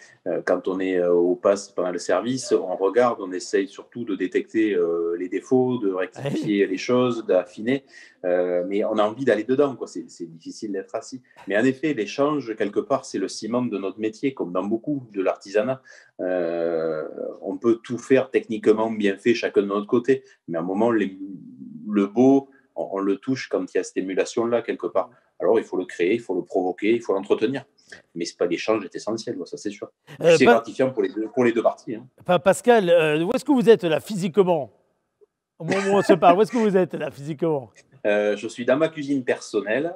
quand on est au pass pendant le service, on regarde, on essaye surtout de détecter les défauts, de rectifier les choses, d'affiner, mais on a envie d'aller dedans, quoi. C'est difficile d'être assis. Mais en effet, l'échange, quelque part, c'est le ciment de notre métier, comme dans beaucoup de l'artisanat. On peut tout faire techniquement bien fait, chacun de notre côté, mais à un moment, le beau, on le touche quand il y a cette émulation-là, quelque part. Alors, il faut le créer, il faut le provoquer, il faut l'entretenir. Mais c'est pas l'échange est essentiel, ça c'est sûr. C'est gratifiant pour les deux parties. Hein. Pascal, où est-ce que vous êtes là, physiquement? Au moment où on se parle, où est-ce que vous êtes là, physiquement? Je suis dans ma cuisine personnelle.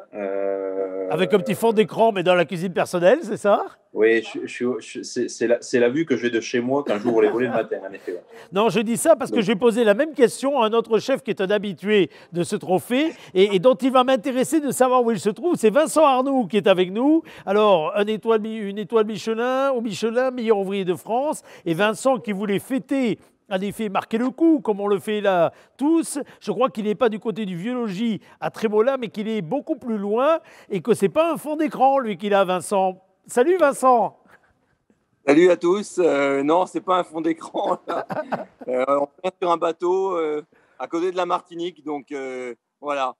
Avec un petit fond d'écran, mais dans la cuisine personnelle, c'est ça? Oui, c'est la vue que j'ai de chez moi quand j'ouvre les volets le matin, en effet. Non, je dis ça parce que j'ai posé la même question à un autre chef qui est un habitué de ce trophée et dont il va m'intéresser de savoir où il se trouve. C'est Vincent Arnoux qui est avec nous. Alors, une étoile Michelin, au Michelin, meilleur ouvrier de France. Et Vincent qui voulait fêter, en effet, marquer le coup, comme on le fait là tous. Je crois qu'il n'est pas du côté du vieux logis à Trémola, mais qu'il est beaucoup plus loin et que ce n'est pas un fond d'écran, lui, qu'il a, Vincent. Salut, Vincent. Salut à tous. Non, ce n'est pas un fond d'écran. On est sur un bateau à côté de la Martinique, donc voilà.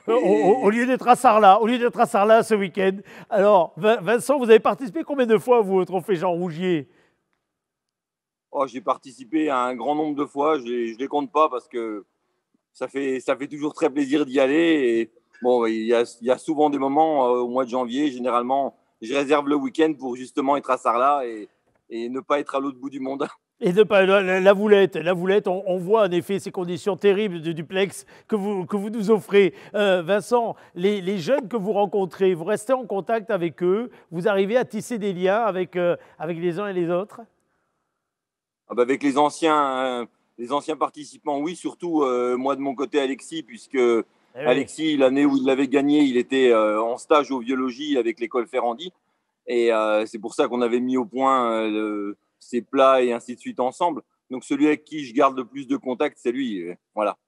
Au lieu d'être à Sarlat, ce week-end. Alors, Vincent, vous avez participé combien de fois, vous, au Trophée Jean Rougier? Oh, j'ai participé à un grand nombre de fois. Je ne les compte pas parce que ça fait toujours très plaisir d'y aller. Et bon, il y a souvent des moments au mois de janvier. Généralement, je réserve le week-end pour justement être à Sarlat et ne pas être à l'autre bout du monde. Et ne pas la Voulette, on voit en effet ces conditions terribles de duplex que vous nous offrez. Vincent, les jeunes que vous rencontrez, vous restez en contact avec eux, vous arrivez à tisser des liens avec les uns et les autres? Avec les anciens participants, oui, surtout moi de mon côté Alexis, puisque Alexis, l'année où il l'avait gagné, il était en stage au biologie avec l'école Ferrandi. Et c'est pour ça qu'on avait mis au point ces plats et ainsi de suite ensemble. Donc celui avec qui je garde le plus de contact, c'est lui. Voilà.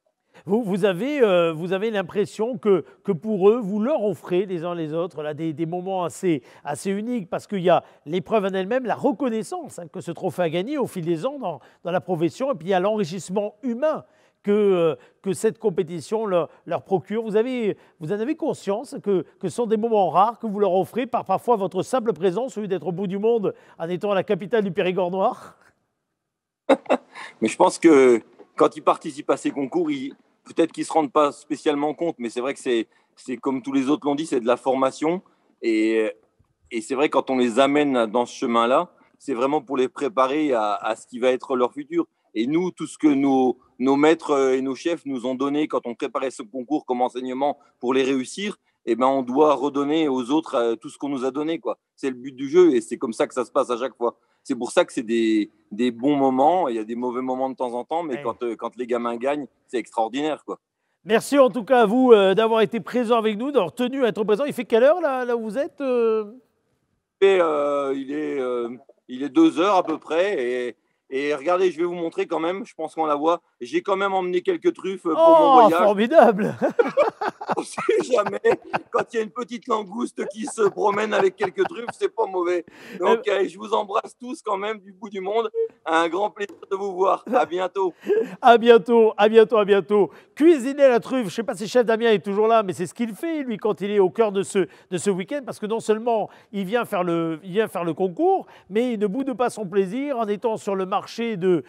Vous avez l'impression que pour eux, vous leur offrez les uns les autres là, des moments assez uniques parce qu'il y a l'épreuve en elle-même, la reconnaissance que ce trophée a gagné au fil des ans dans la profession, et puis il y a l'enrichissement humain que cette compétition leur procure. Vous en avez conscience que ce sont des moments rares que vous leur offrez par parfois votre simple présence au lieu d'être au bout du monde en étant à la capitale du Périgord noir? Mais je pense que quand ils participent à ces concours, peut-être qu'ils ne se rendent pas spécialement compte, mais c'est vrai que c'est comme tous les autres l'ont dit, c'est de la formation. Et c'est vrai, quand on les amène dans ce chemin-là, c'est vraiment pour les préparer à ce qui va être leur futur. Et nous, tout ce que nos maîtres et nos chefs nous ont donné quand on préparait ce concours comme enseignement pour les réussir, eh ben, on doit redonner aux autres tout ce qu'on nous a donné, quoi. C'est le but du jeu et c'est comme ça que ça se passe à chaque fois. C'est pour ça que c'est des bons moments. Il y a des mauvais moments de temps en temps, mais quand les gamins gagnent, c'est extraordinaire, quoi. Merci en tout cas à vous d'avoir été présent avec nous, d'avoir tenu à être présent. Il fait quelle heure là où vous êtes Il est 2 heures à peu près et regardez, je vais vous montrer quand même, je pense qu'on la voit. J'ai quand même emmené quelques truffes pour mon voyage. Formidable. On ne sait jamais, quand il y a une petite langouste qui se promène avec quelques truffes, c'est pas mauvais. Donc je vous embrasse tous quand même du bout du monde. Un grand plaisir de vous voir. À bientôt. À bientôt, à bientôt, à bientôt. Cuisiner la truffe, je ne sais pas si chef Damien est toujours là, mais c'est ce qu'il fait, lui, quand il est au cœur de ce week-end, parce que non seulement il vient faire le concours, mais il ne boude pas son plaisir en étant sur le marché de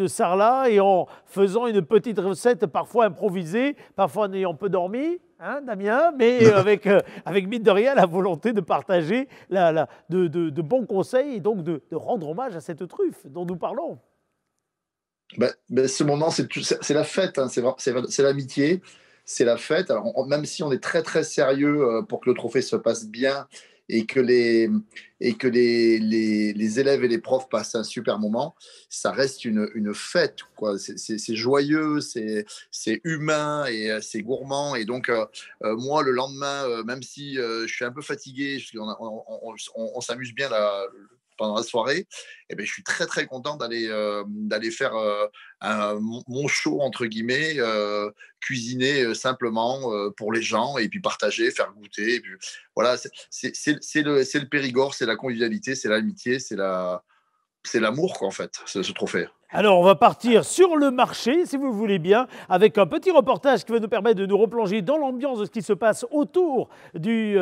Sarlat et en faisant une petite recette parfois improvisée, parfois en ayant peu dormi, hein, Damien, mais avec mine de rien la volonté de partager de bons conseils et donc de rendre hommage à cette truffe dont nous parlons. Ce moment, c'est la fête, hein, c'est l'amitié, c'est la fête. Alors, même si on est très très sérieux pour que le trophée se passe bien et que les élèves et les profs passent un super moment, ça reste une fête, quoi. C'est joyeux, c'est humain et c'est gourmand. Et donc, moi, le lendemain, même si je suis un peu fatigué, on s'amuse bien pendant la soirée, eh bien, je suis très très content d'aller faire mon show entre guillemets, cuisiner simplement pour les gens et puis partager, faire goûter. Et puis, voilà, c'est le Périgord, c'est la convivialité, c'est l'amitié, c'est l'amour, quoi, en fait, ce trophée. Alors, on va partir sur le marché, si vous le voulez bien, avec un petit reportage qui va nous permettre de nous replonger dans l'ambiance de ce qui se passe autour du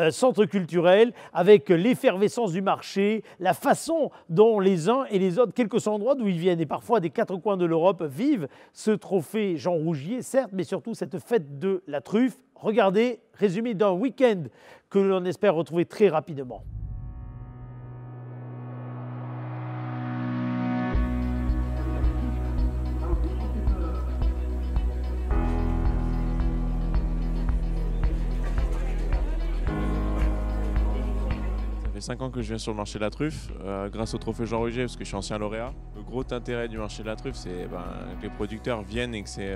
centre culturel, avec l'effervescence du marché, la façon dont les uns et les autres, quel que soit l'endroit d'où ils viennent, et parfois des 4 coins de l'Europe, vivent ce trophée Jean Rougier, certes, mais surtout cette fête de la truffe. Regardez, résumé d'un week-end que l'on espère retrouver très rapidement. Ça fait 5 ans que je viens sur le marché de la truffe, grâce au trophée Jean Rougier, parce que je suis ancien lauréat. Le gros intérêt du marché de la truffe, c'est que les producteurs viennent et que c'est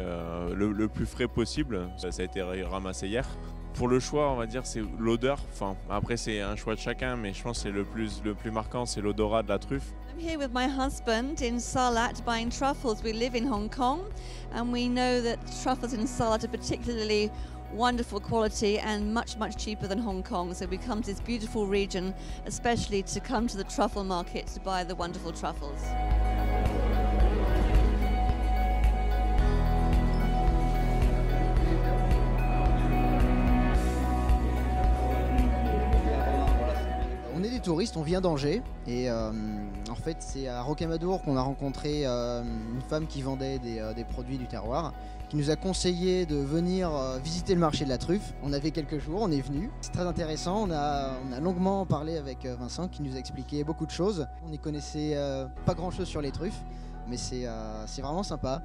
le plus frais possible. Ça a été ramassé hier. Pour le choix, on va dire, c'est l'odeur. Enfin, après, c'est un choix de chacun, mais je pense que c'est le plus marquant, c'est l'odorat de la truffe. I'm here with my husband in Sarlat buying truffles. We live in Hong Kong, and we know that truffles in Sarlat are particularly wonderful quality and much cheaper than Hong Kong. So we come to this beautiful region, especially to come to the truffle market to buy the wonderful truffles. On est des touristes, on vient d'Angers et en fait c'est à Rocamadour qu'on a rencontré une femme qui vendait des produits du terroir, qui nous a conseillé de venir visiter le marché de la truffe. On avait quelques jours, on est venu. C'est très intéressant, on a longuement parlé avec Vincent qui nous a expliqué beaucoup de choses. On n'y connaissait pas grand chose sur les truffes, mais c'est vraiment sympa.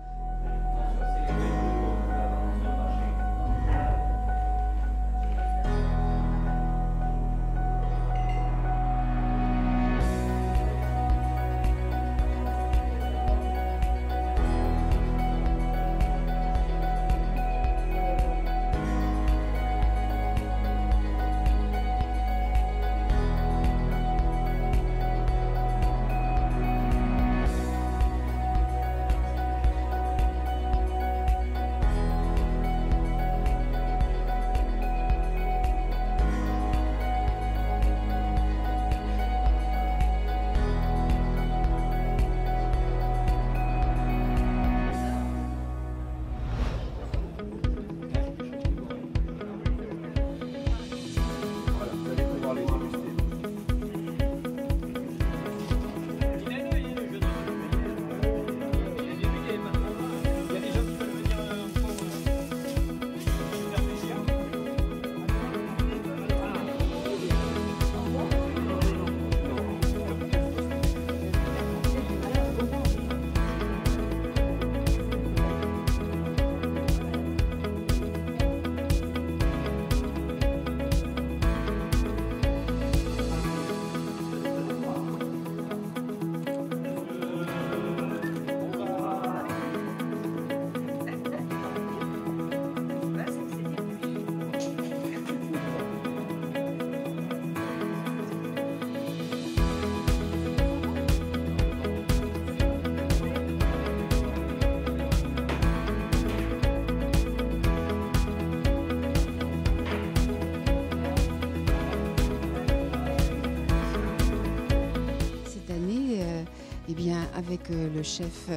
Eh bien, avec le chef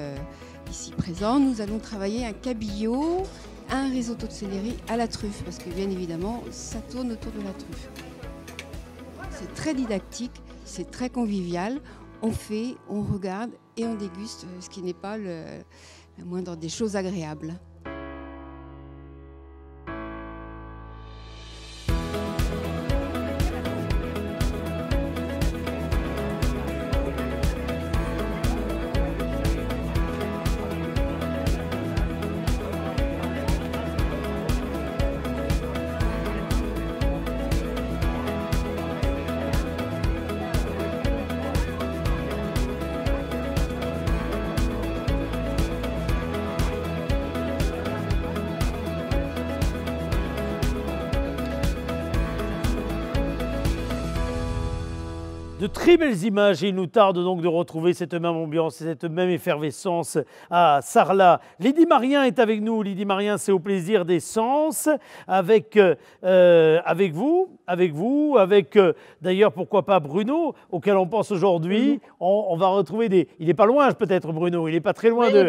ici présent, nous allons travailler un cabillaud, un risotto de céleri à la truffe, parce que bien évidemment, ça tourne autour de la truffe. C'est très didactique, c'est très convivial. On fait, on regarde et on déguste, ce qui n'est pas la moindre des choses agréables. De très belles images et il nous tarde donc de retrouver cette même ambiance et cette même effervescence à Sarlat. Lydie Marien est avec nous. Lydie Marien, c'est au plaisir des sens avec vous, d'ailleurs pourquoi pas Bruno, auquel on pense aujourd'hui. On va retrouver il n'est pas loin peut-être Bruno, il n'est pas très loin de...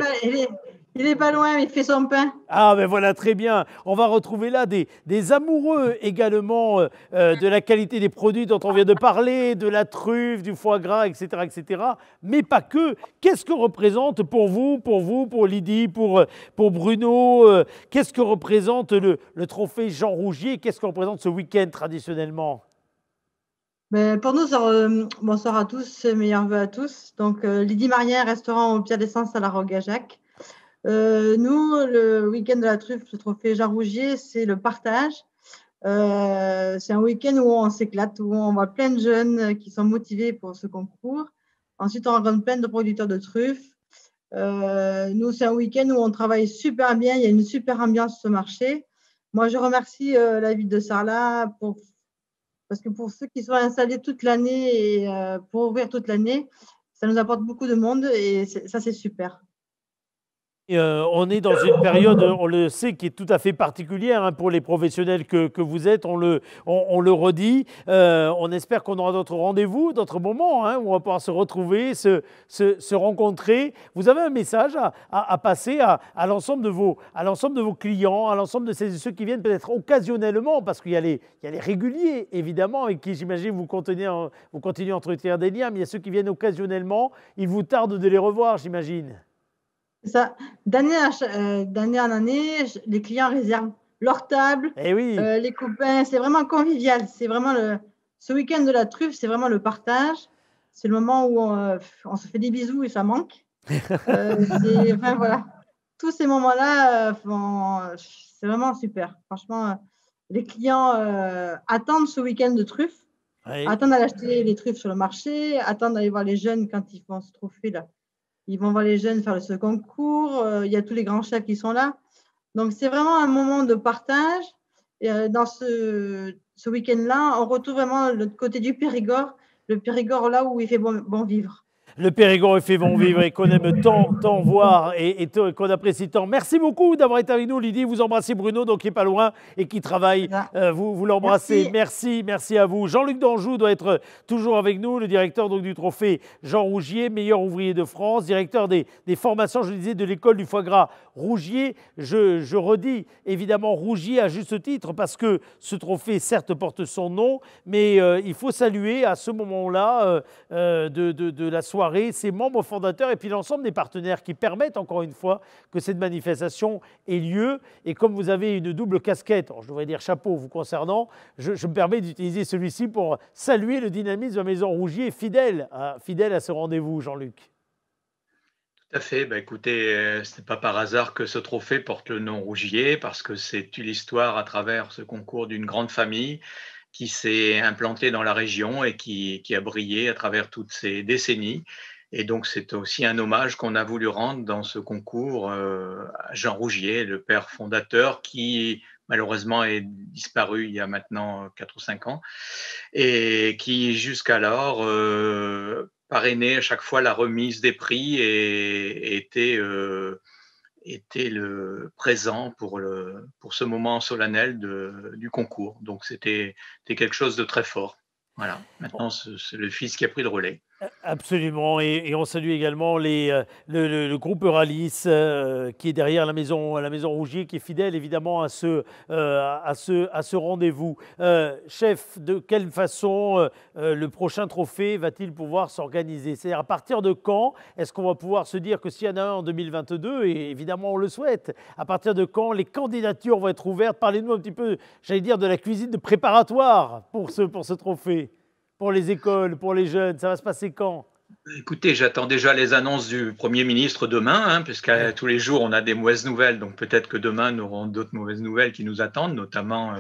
Il n'est pas loin, il fait son pain. Ah ben voilà, très bien. On va retrouver là des amoureux également de la qualité des produits dont on vient de parler, de la truffe, du foie gras, etc., etc. Mais pas que. Qu'est-ce que représente pour vous, pour Lydie, pour Bruno, qu'est-ce que représente le trophée Jean Rougier? Qu'est-ce que représente ce week-end traditionnellement? Ben, pour nous, bonsoir à tous, meilleurs vœux à tous. Donc, Lydie Marien, restaurant au Pied d'Essence à la Roque-Gajac. Nous, le week-end de la truffe, le trophée Jean Rougier, c'est le partage. C'est un week-end où on s'éclate, où on voit plein de jeunes qui sont motivés pour ce concours. Ensuite, on rencontre plein de producteurs de truffes. Nous, c'est un week-end où on travaille super bien. Il y a une super ambiance sur ce marché. Moi, je remercie la ville de Sarlat parce que pour ceux qui sont installés toute l'année et pour ouvrir toute l'année, ça nous apporte beaucoup de monde et ça, c'est super. On est dans une période, on le sait, qui est tout à fait particulière pour les professionnels que vous êtes, on le redit. On espère qu'on aura d'autres rendez-vous, d'autres moments où on va pouvoir se retrouver, se rencontrer. Vous avez un message à passer à l'ensemble de vos clients, à l'ensemble de ceux qui viennent peut-être occasionnellement, parce qu'il y a les réguliers, évidemment, avec qui j'imagine vous continuez à entretenir des liens, mais il y a ceux qui viennent occasionnellement. Il vous tarde de les revoir, j'imagine. Ça, d'année en année, les clients réservent leur table, les copains, c'est vraiment convivial. C'est vraiment ce week-end de la truffe, c'est vraiment le partage. C'est le moment où on se fait des bisous et ça manque. Enfin, voilà. Tous ces moments-là, c'est vraiment super. Franchement, les clients attendent ce week-end de truffe, attendent d'aller acheter les truffes sur le marché, attendent d'aller voir les jeunes quand ils font ce trophée là. Ils vont voir les jeunes faire ce concours. Il y a tous les grands chefs qui sont là. Donc, c'est vraiment un moment de partage. Et dans ce week-end-là, on retrouve vraiment l'autre côté du Périgord, le Périgord là où il fait bon vivre. Le Périgord fait bon vivre et qu'on aime tant voir et qu'on apprécie tant. Merci beaucoup d'avoir été avec nous, Lydie. Vous embrassez Bruno, donc qui n'est pas loin et qui travaille. Vous l'embrassez. Merci à vous. Jean-Luc Danjou doit être toujours avec nous, le directeur donc, du trophée Jean Rougier, meilleur ouvrier de France, directeur des formations, je le disais, de l'école du foie gras Rougier. Je redis évidemment Rougier à juste titre parce que ce trophée, certes, porte son nom, mais il faut saluer à ce moment-là de la soirée ses membres fondateurs et puis l'ensemble des partenaires qui permettent encore une fois que cette manifestation ait lieu. Et comme vous avez une double casquette, je devrais dire chapeau vous concernant, je me permets d'utiliser celui-ci pour saluer le dynamisme de la Maison Rougier fidèle à ce rendez-vous, Jean-Luc. Tout à fait. Écoutez, ce n'est pas par hasard que ce trophée porte le nom Rougier, parce que c'est l'histoire à travers ce concours d'une grande famille qui s'est implanté dans la région et qui a brillé à travers toutes ces décennies. Et donc, c'est aussi un hommage qu'on a voulu rendre dans ce concours à Jean Rougier, le père fondateur qui, malheureusement, est disparu il y a maintenant 4 ou 5 ans et qui, jusqu'alors, parrainait à chaque fois la remise des prix et était le présent pour ce moment solennel du concours. Donc, c'était quelque chose de très fort. Voilà. Maintenant, c'est le fils qui a pris le relais. Absolument, et on salue également le groupe Euralis qui est derrière la maison Rougier, qui est fidèle évidemment à ce rendez-vous. Chef, de quelle façon le prochain trophée va-t-il pouvoir s'organiser? C'est-à-dire à partir de quand est-ce qu'on va pouvoir se dire que s'il y en a un en 2022, et évidemment on le souhaite, à partir de quand les candidatures vont être ouvertes? Parlez-nous un petit peu, j'allais dire, de la cuisine de préparatoire pour ce trophée. Pour les écoles, pour les jeunes, ça va se passer quand? Écoutez, j'attends déjà les annonces du Premier ministre demain, puisqu'à tous les jours, on a des mauvaises nouvelles. Donc peut-être que demain, nous aurons d'autres mauvaises nouvelles qui nous attendent, notamment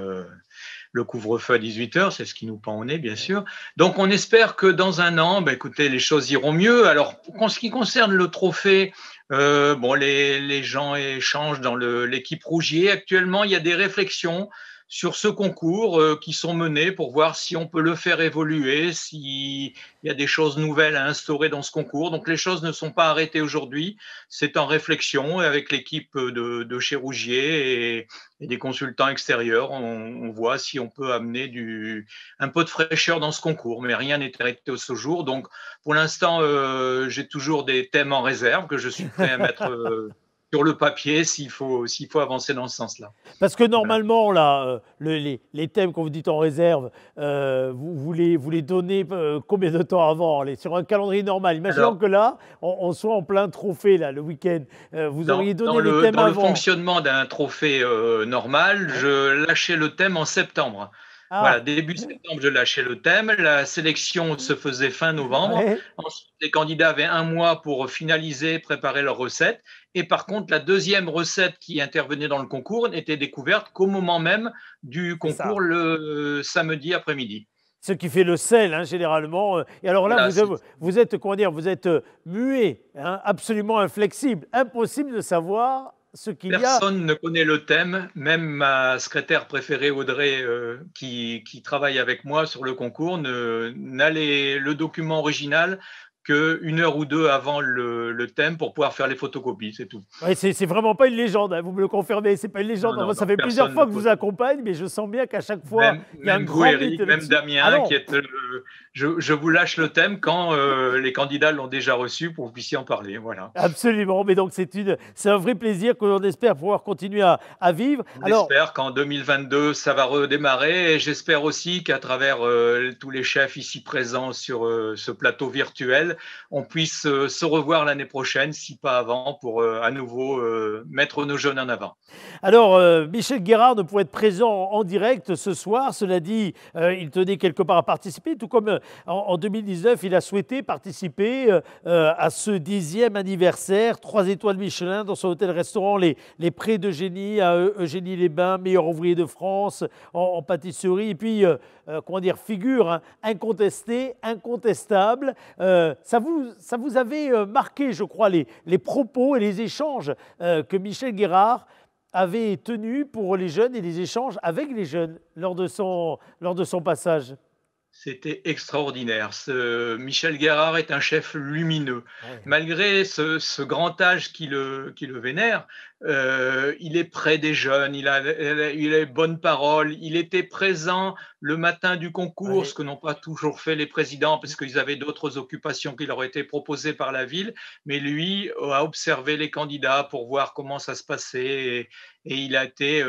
le couvre-feu à 18h, c'est ce qui nous pend au nez, bien sûr. Donc on espère que dans un an, écoutez, les choses iront mieux. Alors, en ce qui concerne le trophée, les gens échangent dans l'équipe Rougier. Actuellement, il y a des réflexions sur ce concours qui sont menées pour voir si on peut le faire évoluer, s'il y a des choses nouvelles à instaurer dans ce concours. Donc les choses ne sont pas arrêtées aujourd'hui, c'est en réflexion avec l'équipe de chez Rougier et des consultants extérieurs. On voit si on peut amener un peu de fraîcheur dans ce concours, mais rien n'est arrêté à ce jour. Donc pour l'instant, j'ai toujours des thèmes en réserve que je suis prêt à mettre sur le papier s'il faut avancer dans ce sens-là. Parce que normalement, là, les thèmes qu'on vous dit en réserve, vous les donnez combien de temps avant? Sur un calendrier normal. Imaginons que là, on soit en plein trophée là, le week-end. Vous auriez donné les thèmes avant. Dans le fonctionnement d'un trophée normal, je lâchais le thème en septembre. Voilà, début septembre, je lâchais le thème. La sélection se faisait fin novembre. Ouais. Ensuite, les candidats avaient un mois pour finaliser, préparer leur recette. Et par contre, la deuxième recette qui intervenait dans le concours n'était découverte qu'au moment même du concours, le samedi après-midi. Ce qui fait le sel, généralement. Et alors là, vous êtes muet, absolument inflexible, impossible de savoir ce qu'il y a. Personne ne connaît le thème, même ma secrétaire préférée Audrey, qui travaille avec moi sur le concours, n'a le document original qu'une heure ou deux avant le thème pour pouvoir faire les photocopies, c'est tout. Ouais, c'est vraiment pas une légende, vous me le confirmez, c'est pas une légende. Non, ça fait plusieurs fois que je vous accompagne, mais je sens bien qu'à chaque fois, il y a un grand Eric, même Damien, qui est je vous lâche le thème quand les candidats l'ont déjà reçu pour que vous puissiez en parler. Voilà. Absolument, mais donc c'est un vrai plaisir que l'on espère pouvoir continuer à vivre. J'espère qu'en 2022, ça va redémarrer et j'espère aussi qu'à travers tous les chefs ici présents sur ce plateau virtuel, on puisse se revoir l'année prochaine, si pas avant, pour à nouveau mettre nos jeunes en avant. Alors, Michel Guérard ne pouvait être présent en direct ce soir. Cela dit, il tenait quelque part à participer, tout comme en 2019, il a souhaité participer à ce 10e anniversaire, 3 étoiles Michelin dans son hôtel-restaurant Les Prés d'Eugénie, à Eugénie-les-Bains, meilleur ouvrier de France en pâtisserie. Et puis, figure incontestée, incontestable. Ça vous avait marqué, je crois, les propos et les échanges que Michel Guérard avait tenus pour les jeunes et les échanges avec les jeunes lors de son passage. C'était extraordinaire. Michel Guérard est un chef lumineux. Ouais. Malgré ce grand âge qui le vénère, il est près des jeunes, il a les bonnes paroles, il était présent le matin du concours, ouais. Ce que n'ont pas toujours fait les présidents parce qu'ils avaient d'autres occupations qui leur étaient proposées par la ville. Mais lui a observé les candidats pour voir comment ça se passait et il a été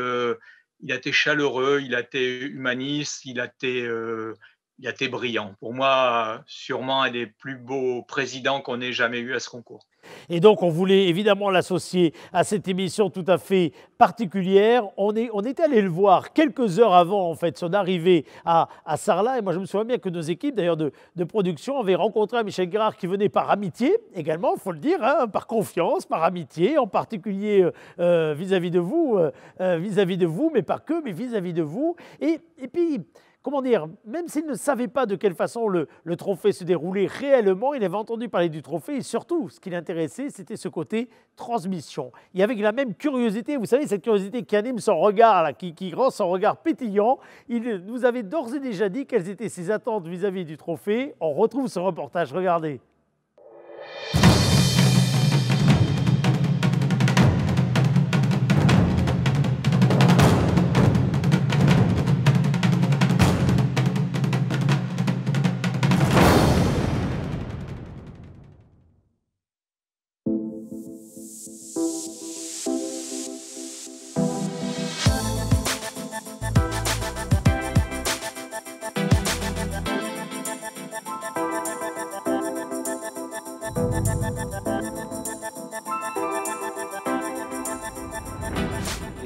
chaleureux, il a été humaniste, il a été brillant. Pour moi, sûrement un des plus beaux présidents qu'on ait jamais eu à ce concours. Et donc, on voulait évidemment l'associer à cette émission tout à fait particulière. On est allé le voir quelques heures avant, en fait, son arrivée à Sarlat. Et moi, je me souviens bien que nos équipes, d'ailleurs, de production, avaient rencontré Michel Guérard qui venait par amitié, également, il faut le dire, par confiance, par amitié, en particulier vis-à-vis de vous, mais pas que, mais vis-à-vis de vous. Et puis, comment dire, même s'il ne savait pas de quelle façon le trophée se déroulait réellement, il avait entendu parler du trophée et surtout, ce qui l'intéressait, c'était ce côté transmission. Et avec la même curiosité, vous savez, cette curiosité qui anime son regard, là, qui rend son regard pétillant, il nous avait d'ores et déjà dit quelles étaient ses attentes vis-à-vis du trophée. On retrouve ce reportage, regardez.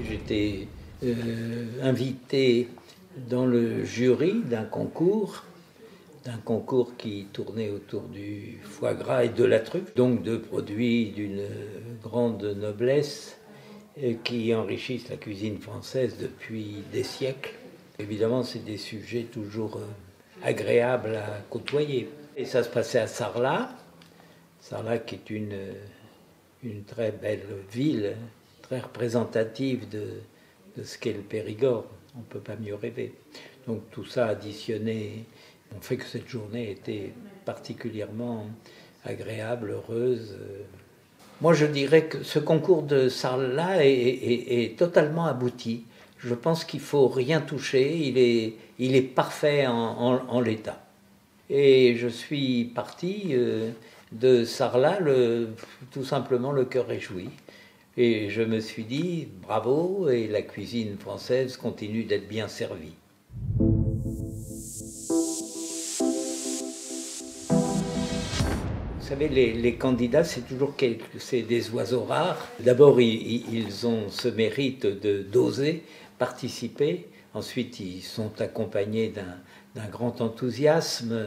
J'étais invité dans le jury d'un concours qui tournait autour du foie gras et de la truffe, donc deux produits d'une grande noblesse qui enrichissent la cuisine française depuis des siècles. Évidemment, c'est des sujets toujours agréables à côtoyer. Et ça se passait à Sarlat, qui est une très belle ville, très représentative de ce qu'est le Périgord. On ne peut pas mieux rêver. Donc tout ça additionné, on fait que cette journée était particulièrement agréable, heureuse. Moi, je dirais que ce concours de Sarlat est totalement abouti. Je pense qu'il ne faut rien toucher. Il est parfait en l'état. Et je suis parti de Sarlat, tout simplement le cœur réjoui. Et je me suis dit, bravo, et la cuisine française continue d'être bien servie. Vous savez, les candidats, c'est toujours c'est des oiseaux rares. D'abord, ils ont ce mérite d'oser participer. Ensuite, ils sont accompagnés d'un grand enthousiasme.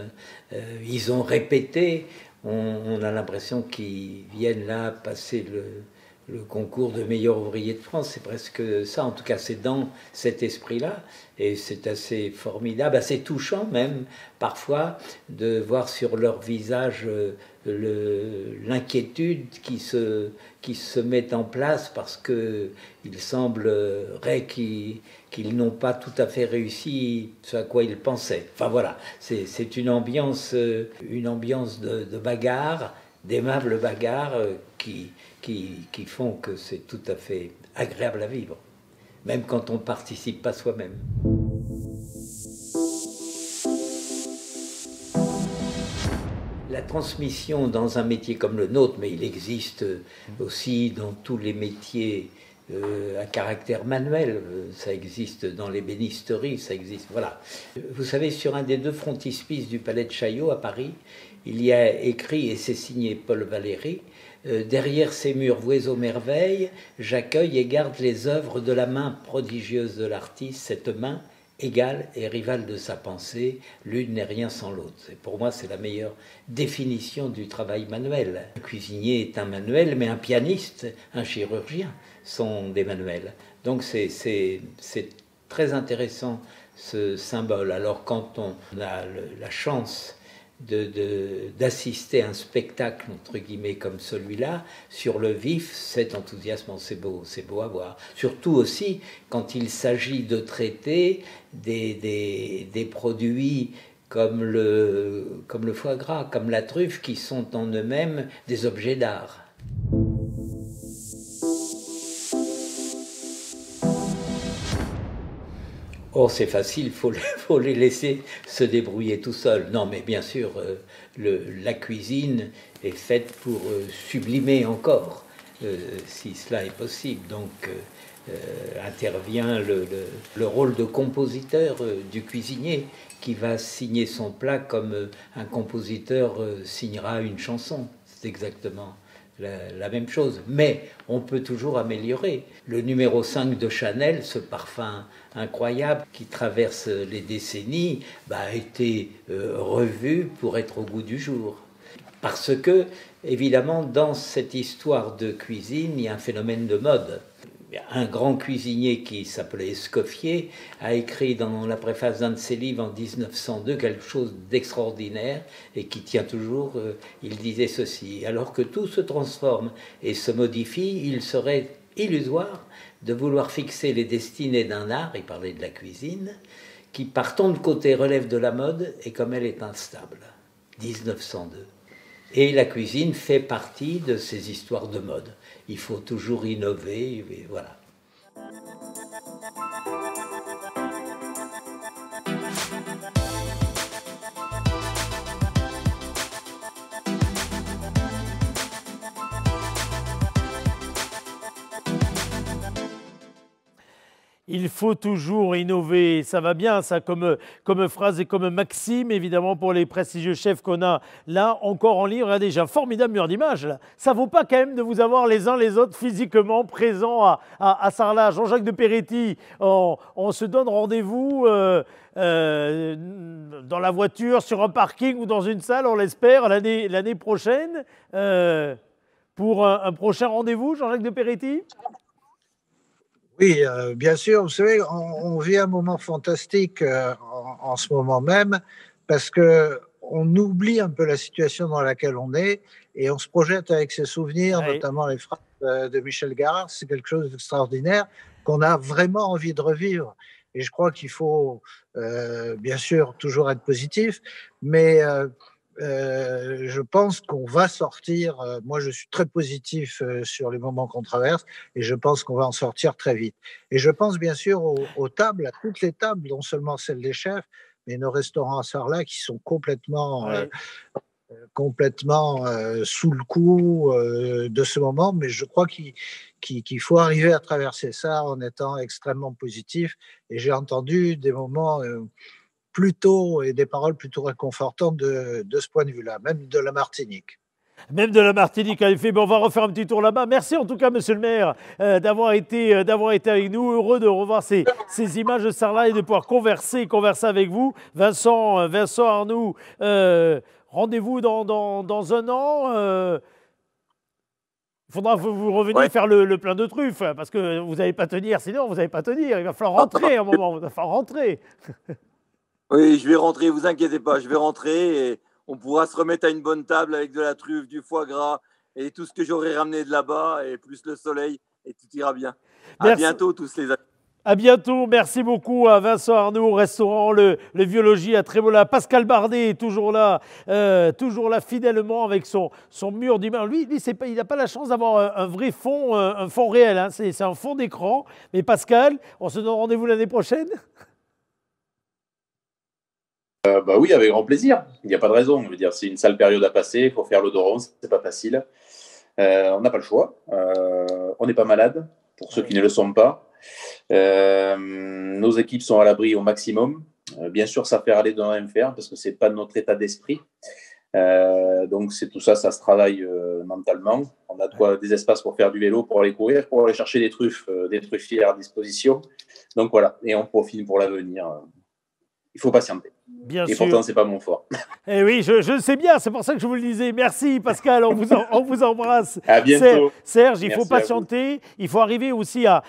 Ils ont répété. On a l'impression qu'ils viennent là passer le concours de meilleur ouvrier de France. C'est presque ça. En tout cas, c'est dans cet esprit-là. Et c'est assez formidable, assez touchant même, parfois, de voir sur leur visage l'inquiétude qui se met en place parce qu'il semblerait qu'ils n'ont pas tout à fait réussi ce à quoi ils pensaient. Enfin voilà, c'est une ambiance de bagarre, d'aimables bagarres qui font que c'est tout à fait agréable à vivre, même quand on ne participe pas soi-même. La transmission dans un métier comme le nôtre, mais il existe aussi dans tous les métiers à caractère manuel, ça existe dans l'ébénisterie, ça existe, voilà. Vous savez, sur un des deux frontispices du Palais de Chaillot à Paris, il y a écrit, et c'est signé Paul Valéry, derrière ces murs voués aux merveilles, j'accueille et garde les œuvres de la main prodigieuse de l'artiste, cette main égale et rivale de sa pensée, l'une n'est rien sans l'autre. Pour moi, c'est la meilleure définition du travail manuel. Un cuisinier est un manuel, mais un pianiste, un chirurgien sont des manuels. Donc c'est très intéressant ce symbole. Alors quand on a la chance d'assister à un spectacle, entre guillemets, comme celui-là, sur le vif, cet enthousiasme, c'est beau à voir. Surtout aussi quand il s'agit de traiter des produits comme le foie gras, comme la truffe, qui sont en eux-mêmes des objets d'art. Oh, c'est facile, faut les laisser se débrouiller tout seuls. Non, mais bien sûr, la cuisine est faite pour sublimer encore, si cela est possible. Donc, intervient le rôle de compositeur du cuisinier qui va signer son plat comme un compositeur signera une chanson. C'est exactement la même chose, mais on peut toujours améliorer. Le numéro 5 de Chanel, ce parfum incroyable qui traverse les décennies, a été revu pour être au goût du jour. Parce que, évidemment, dans cette histoire de cuisine, il y a un phénomène de mode. Un grand cuisinier qui s'appelait Escoffier a écrit dans la préface d'un de ses livres en 1902 quelque chose d'extraordinaire et qui tient toujours. Il disait ceci: alors que tout se transforme et se modifie, il serait illusoire de vouloir fixer les destinées d'un art, il parlait de la cuisine, qui par tant de côté relève de la mode et comme elle est instable. 1902. Et la cuisine fait partie de ces histoires de mode. Il faut toujours innover, et voilà. il faut toujours innover. Ça va bien, ça, comme phrase et comme maxime, évidemment, pour les prestigieux chefs qu'on a là, encore en ligne. Regardez, j'ai un formidable mur d'image, là. Ça ne vaut pas quand même de vous avoir les uns les autres physiquement présents à Sarlat. Jean-Jacques de Peretti, on se donne rendez-vous dans la voiture, sur un parking ou dans une salle, on l'espère, l'année prochaine, pour un prochain rendez-vous, Jean-Jacques de Peretti? Oui, bien sûr. Vous savez, on vit un moment fantastique en ce moment même parce qu'on oublie un peu la situation dans laquelle on est et on se projette avec ses souvenirs, notamment les phrases de Michel Garard. C'est quelque chose d'extraordinaire qu'on a vraiment envie de revivre. Et je crois qu'il faut, bien sûr, toujours être positif, mais je pense qu'on va sortir. Moi, je suis très positif sur les moments qu'on traverse et je pense qu'on va en sortir très vite. Et je pense bien sûr aux tables, à toutes les tables, non seulement celles des chefs, mais nos restaurants à Sarlat qui sont complètement sous le coup de ce moment. Mais je crois qu'il faut arriver à traverser ça en étant extrêmement positif. Et j'ai entendu des moments plutôt et des paroles plutôt réconfortantes de ce point de vue-là, même de la Martinique. Même de la Martinique, en effet. On va refaire un petit tour là-bas. Merci en tout cas, monsieur le maire, d'avoir été avec nous. Heureux de revoir ces images de Sarlat et de pouvoir converser avec vous. Vincent Arnoux, rendez-vous dans un an. Il faudra que vous reveniez faire le plein de truffes, parce que vous n'allez pas tenir, sinon vous n'allez pas tenir. Il va falloir rentrer à un moment, il va falloir rentrer. Oui, je vais rentrer, vous inquiétez pas, je vais rentrer et on pourra se remettre à une bonne table avec de la truffe, du foie gras et tout ce que j'aurai ramené de là-bas et plus le soleil et tout ira bien. À bientôt tous les amis. À bientôt, merci beaucoup à Vincent Arnoux au restaurant Le Vieux Logis à Trévola. Pascal Bardet est toujours là fidèlement avec son mur d'image. Lui il n'a pas la chance d'avoir un vrai fond, un fond réel, hein. C'est un fond d'écran. Mais Pascal, on se donne rendez-vous l'année prochaine? Bah oui, avec grand plaisir. Il n'y a pas de raison. Je veux dire, c'est une sale période à passer. Il faut faire l'odoron, c'est pas facile. On n'a pas le choix. On n'est pas malade, pour ceux qui ne le sont pas. Nos équipes sont à l'abri au maximum. Bien sûr, ça fait aller de rien faire parce que c'est pas notre état d'esprit. Donc c'est tout ça, ça se travaille mentalement. On a des espaces pour faire du vélo, pour aller courir, pour aller chercher des truffiers à disposition. Donc voilà, et on profite pour l'avenir. Il faut patienter. Bien et sûr. pourtant, c'est pas mon fort. Eh oui, je le sais bien, c'est pour ça que je vous le disais. Merci Pascal, on vous embrasse. À bientôt. Serge, il faut Merci patienter, il faut arriver aussi à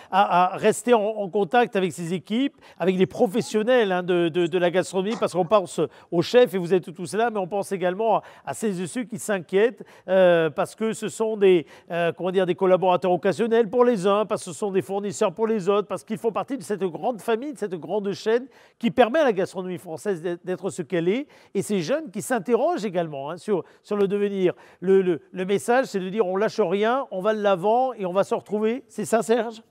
rester en contact avec ses équipes, avec les professionnels de la gastronomie, parce qu'on pense aux chefs, et vous êtes tous là, mais on pense également à celles et ceux qui s'inquiètent, parce que ce sont des collaborateurs occasionnels pour les uns, parce que ce sont des fournisseurs pour les autres, parce qu'ils font partie de cette grande famille, de cette grande chaîne qui permet à la gastronomie française d'être ce qu'elle est, et ces jeunes qui s'interrogent également sur le devenir. Le message, c'est de dire on lâche rien, on va de l'avant et on va se retrouver. C'est ça, Serge?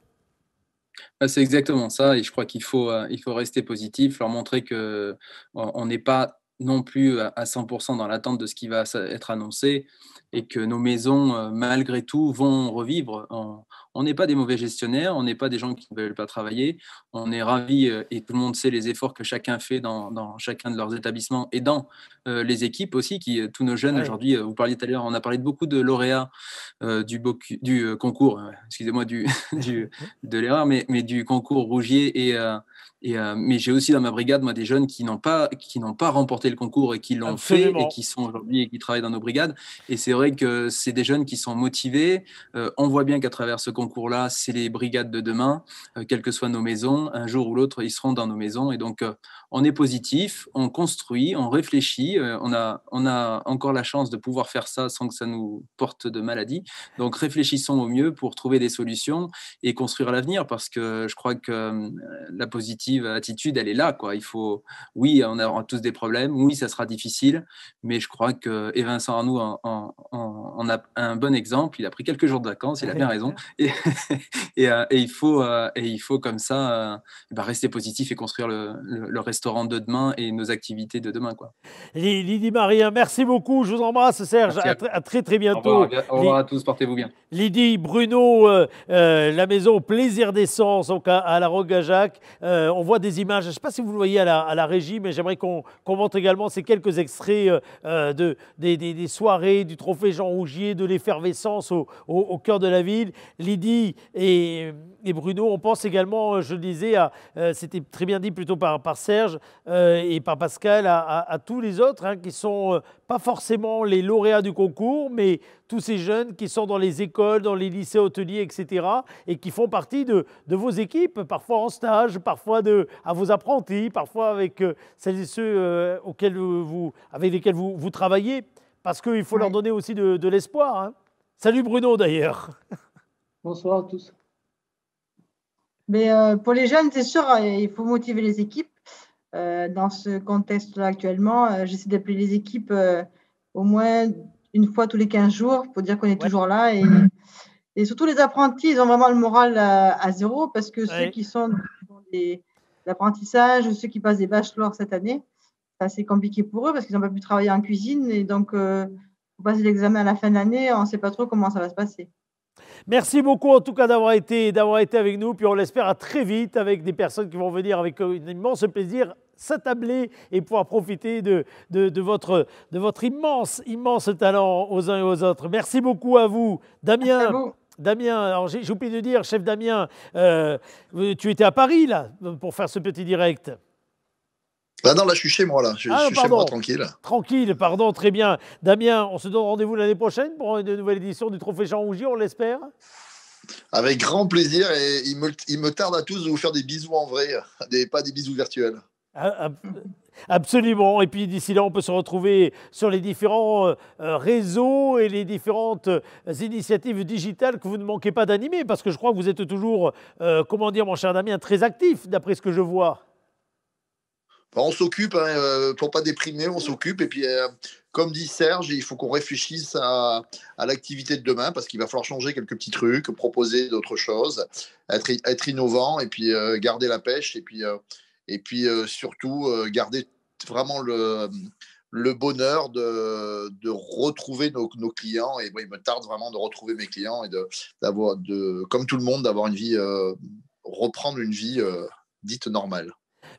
C'est exactement ça, et je crois qu'il faut rester positif, leur montrer qu'on n'est pas non plus à 100% dans l'attente de ce qui va être annoncé, et que nos maisons, malgré tout, vont revivre. On n'est pas des mauvais gestionnaires, on n'est pas des gens qui ne veulent pas travailler, on est ravis, et tout le monde sait les efforts que chacun fait dans chacun de leurs établissements et dans les équipes aussi, tous nos jeunes aujourd'hui, vous parliez tout à l'heure, on a parlé de beaucoup de lauréats du concours, excusez-moi de l'erreur, mais du concours Rougier, mais j'ai aussi dans ma brigade des jeunes qui n'ont pas remporté le concours et qui l'ont fait et qui sont aujourd'hui et qui travaillent dans nos brigades, et c'est vrai que c'est des jeunes qui sont motivés. On voit bien qu'à travers ce concours-là, c'est les brigades de demain, quelles que soient nos maisons, un jour ou l'autre, ils seront dans nos maisons, et donc on est positif, on construit, on réfléchit, on a encore la chance de pouvoir faire ça sans que ça nous porte de maladie, donc réfléchissons au mieux pour trouver des solutions et construire l'avenir, parce que je crois que la positive attitude, elle est là, quoi. Oui, on a tous des problèmes, même. Oui, ça sera difficile, mais je crois que Vincent Arnoux en a un bon exemple. Il a pris quelques jours de vacances, il a bien raison. Et il faut comme ça rester positif et construire le restaurant de demain et nos activités de demain, quoi. Lydie Marien, merci beaucoup. Je vous embrasse, Serge. À très, très bientôt. Au revoir à tous. Portez-vous bien. Lydie, Bruno, la maison Plaisir d'Essence à la Rogajac. On voit des images. Je ne sais pas si vous le voyez à la régie, mais j'aimerais qu'on montre également ces quelques extraits des soirées, du trophée Jean Rougier, de l'effervescence au cœur de la ville. Lydie et Bruno, on pense également, je le disais, c'était très bien dit plutôt par Serge et par Pascal, à tous les autres qui sont pas forcément les lauréats du concours, mais tous ces jeunes qui sont dans les écoles, dans les lycées hôteliers, etc., et qui font partie de vos équipes, parfois en stage, parfois à vos apprentis, parfois avec celles et ceux avec lesquels vous travaillez, parce qu'il faut leur donner aussi de l'espoir. Salut Bruno d'ailleurs. Bonsoir à tous. Mais pour les jeunes, c'est sûr, il faut motiver les équipes. Dans ce contexte-là actuellement, j'essaie d'appeler les équipes au moins une fois tous les 15 jours pour dire qu'on est toujours là. Et surtout les apprentis, ils ont vraiment le moral à zéro parce que ceux qui sont dans l'apprentissage ou ceux qui passent des bachelors cette année, c'est assez compliqué pour eux parce qu'ils n'ont pas pu travailler en cuisine. Et donc, pour passer l'examen à la fin de l'année, on ne sait pas trop comment ça va se passer. Merci beaucoup en tout cas d'avoir été avec nous, puis on l'espère à très vite avec des personnes qui vont venir avec un immense plaisir s'attabler et pouvoir profiter de votre immense talent aux uns et aux autres. Merci beaucoup à vous. Damien, alors j'ai oublié de dire, chef Damien, tu étais à Paris là pour faire ce petit direct. Ah non, là, je suis chez moi, là. Je suis chez moi, tranquille. Tranquille, pardon, très bien. Damien, on se donne rendez-vous l'année prochaine pour une nouvelle édition du Trophée Jean Rougier, on l'espère. Avec grand plaisir, et il me tarde à tous de vous faire des bisous en vrai, pas des bisous virtuels. Absolument. Et puis d'ici là, on peut se retrouver sur les différents réseaux et les différentes initiatives digitales que vous ne manquez pas d'animer, parce que je crois que vous êtes toujours, comment dire, mon cher Damien, très actif, d'après ce que je vois. On s'occupe, pour pas déprimer, on s'occupe. Et puis, comme dit Serge, il faut qu'on réfléchisse à l'activité de demain parce qu'il va falloir changer quelques petits trucs, proposer d'autres choses, être innovant et puis garder la pêche. Et puis surtout, garder vraiment le bonheur de retrouver nos clients. Et il me tarde vraiment de retrouver mes clients et d'avoir, comme tout le monde, d'avoir une vie, reprendre une vie dite normale.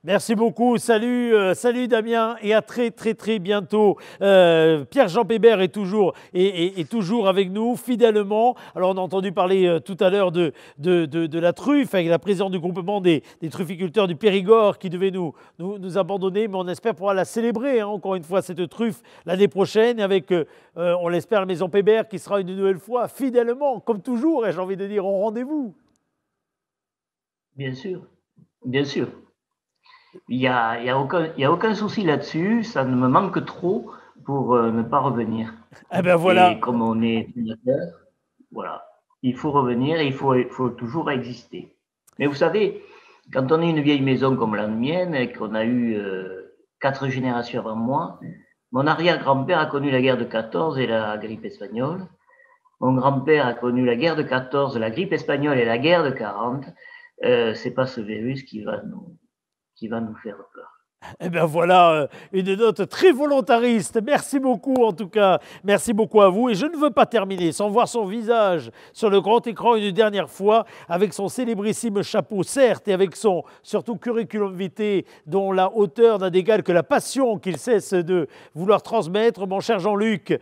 Merci beaucoup, salut Damien et à très très très bientôt. Pierre-Jean Pébert est toujours avec nous fidèlement. Alors on a entendu parler tout à l'heure de la truffe avec la présidente du groupement des trufficulteurs du Périgord qui devait nous abandonner, mais on espère pouvoir la célébrer encore une fois cette truffe l'année prochaine avec, on l'espère, la maison Pébert qui sera une nouvelle fois fidèlement, comme toujours, et j'ai envie de dire, au rendez-vous. Bien sûr, bien sûr. Il y a aucun souci là-dessus, ça ne me manque que trop pour ne pas revenir. Eh ben voilà. Et comme on est sénateur, voilà, il faut revenir et il faut toujours exister. Mais vous savez, quand on est une vieille maison comme la mienne et qu'on a eu 4 générations avant moi, mon arrière-grand-père a connu la guerre de 14 et la grippe espagnole. Mon grand-père a connu la guerre de 14, la grippe espagnole et la guerre de 40. C'est pas ce virus qui va nous faire peur. Eh bien voilà, une note très volontariste. Merci beaucoup en tout cas. Merci beaucoup à vous. Et je ne veux pas terminer sans voir son visage sur le grand écran une dernière fois avec son célébrissime chapeau, certes, et avec son surtout curriculum vitae dont la hauteur n'a d'égal que la passion qu'il cesse de vouloir transmettre. Mon cher Jean-Luc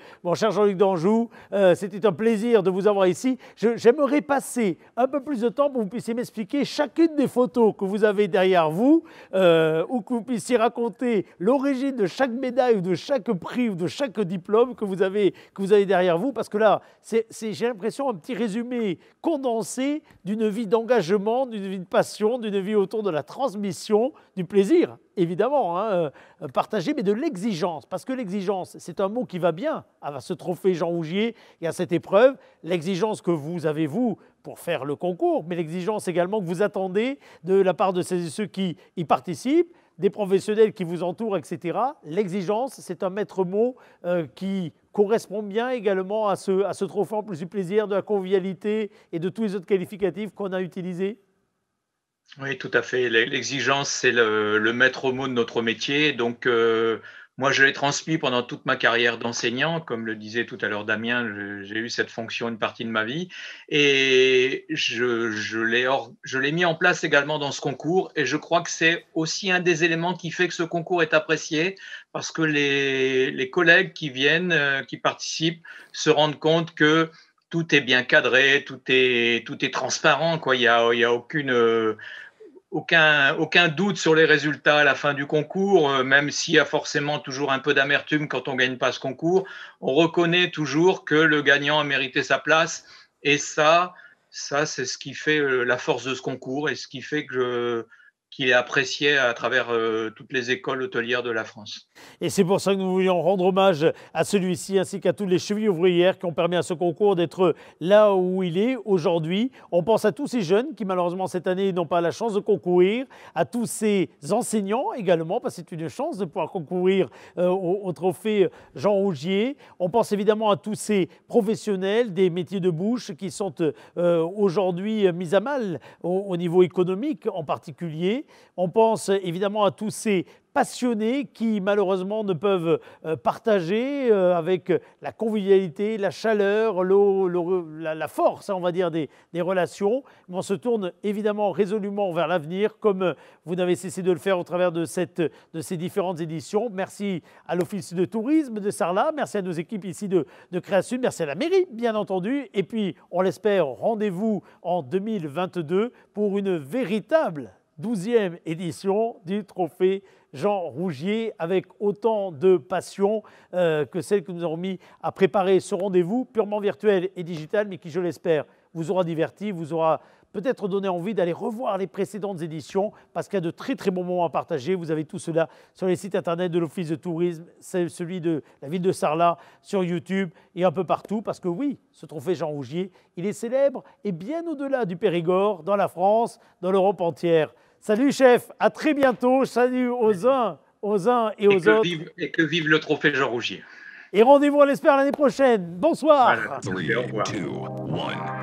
d'Anjou, c'était un plaisir de vous avoir ici. J'aimerais passer un peu plus de temps pour que vous puissiez m'expliquer chacune des photos que vous avez derrière vous ou que vous puissiez raconter l'origine de chaque médaille ou de chaque prix ou de chaque diplôme que vous avez derrière vous, parce que là, j'ai l'impression un petit résumé condensé d'une vie d'engagement, d'une vie de passion, d'une vie autour de la transmission, du plaisir, évidemment, partagé, mais de l'exigence, parce que l'exigence, c'est un mot qui va bien à ce trophée Jean Rougier et à cette épreuve, l'exigence que vous avez, vous, pour faire le concours, mais l'exigence également que vous attendez de la part de ceux qui y participent, des professionnels qui vous entourent, etc. L'exigence, c'est un maître mot qui correspond bien également à ce trophée, en plus du plaisir, de la convivialité et de tous les autres qualificatifs qu'on a utilisés. Oui, tout à fait. L'exigence, c'est le maître mot de notre métier. Donc, moi, je l'ai transmis pendant toute ma carrière d'enseignant. Comme le disait tout à l'heure Damien, j'ai eu cette fonction une partie de ma vie. Et je l'ai mis en place également dans ce concours. Et je crois que c'est aussi un des éléments qui fait que ce concours est apprécié, parce que les collègues qui viennent, qui participent, se rendent compte que tout est bien cadré, tout est transparent, quoi. Il y a aucun doute sur les résultats à la fin du concours, même s'il y a forcément toujours un peu d'amertume quand on ne gagne pas ce concours. On reconnaît toujours que le gagnant a mérité sa place. Et ça c'est ce qui fait la force de ce concours et ce qui fait qu'il est apprécié à travers toutes les écoles hôtelières de la France. Et c'est pour ça que nous voulions rendre hommage à celui-ci ainsi qu'à toutes les chevilles ouvrières qui ont permis à ce concours d'être là où il est aujourd'hui. On pense à tous ces jeunes qui malheureusement cette année n'ont pas la chance de concourir, à tous ces enseignants également, parce que c'est une chance de pouvoir concourir au trophée Jean Rougier. On pense évidemment à tous ces professionnels des métiers de bouche qui sont aujourd'hui mis à mal au niveau économique en particulier. On pense évidemment à tous ces passionnés qui malheureusement ne peuvent partager avec la convivialité, la chaleur, la force, on va dire, des relations. Mais on se tourne évidemment résolument vers l'avenir, comme vous n'avez cessé de le faire au travers de ces différentes éditions. Merci à l'Office de tourisme de Sarlat, merci à nos équipes ici de Création, merci à la mairie bien entendu. Et puis, on l'espère, rendez-vous en 2022 pour une véritable 12e édition du trophée Jean Rougier, avec autant de passion que celle que nous avons mis à préparer ce rendez-vous purement virtuel et digital, mais qui, je l'espère, vous aura diverti, vous aura peut-être donné envie d'aller revoir les précédentes éditions, parce qu'il y a de très très bons moments à partager. Vous avez tout cela sur les sites internet de l'Office de tourisme, celui de la ville de Sarlat, sur YouTube et un peu partout, parce que oui, ce trophée Jean Rougier, il est célèbre et bien au-delà du Périgord, dans la France, dans l'Europe entière. Salut chef, à très bientôt, salut aux uns et aux autres. Et que vive le trophée Jean Rougier. Et rendez-vous, on l'espère, l'année prochaine. Bonsoir. Voilà, au revoir. 3, 2, 1.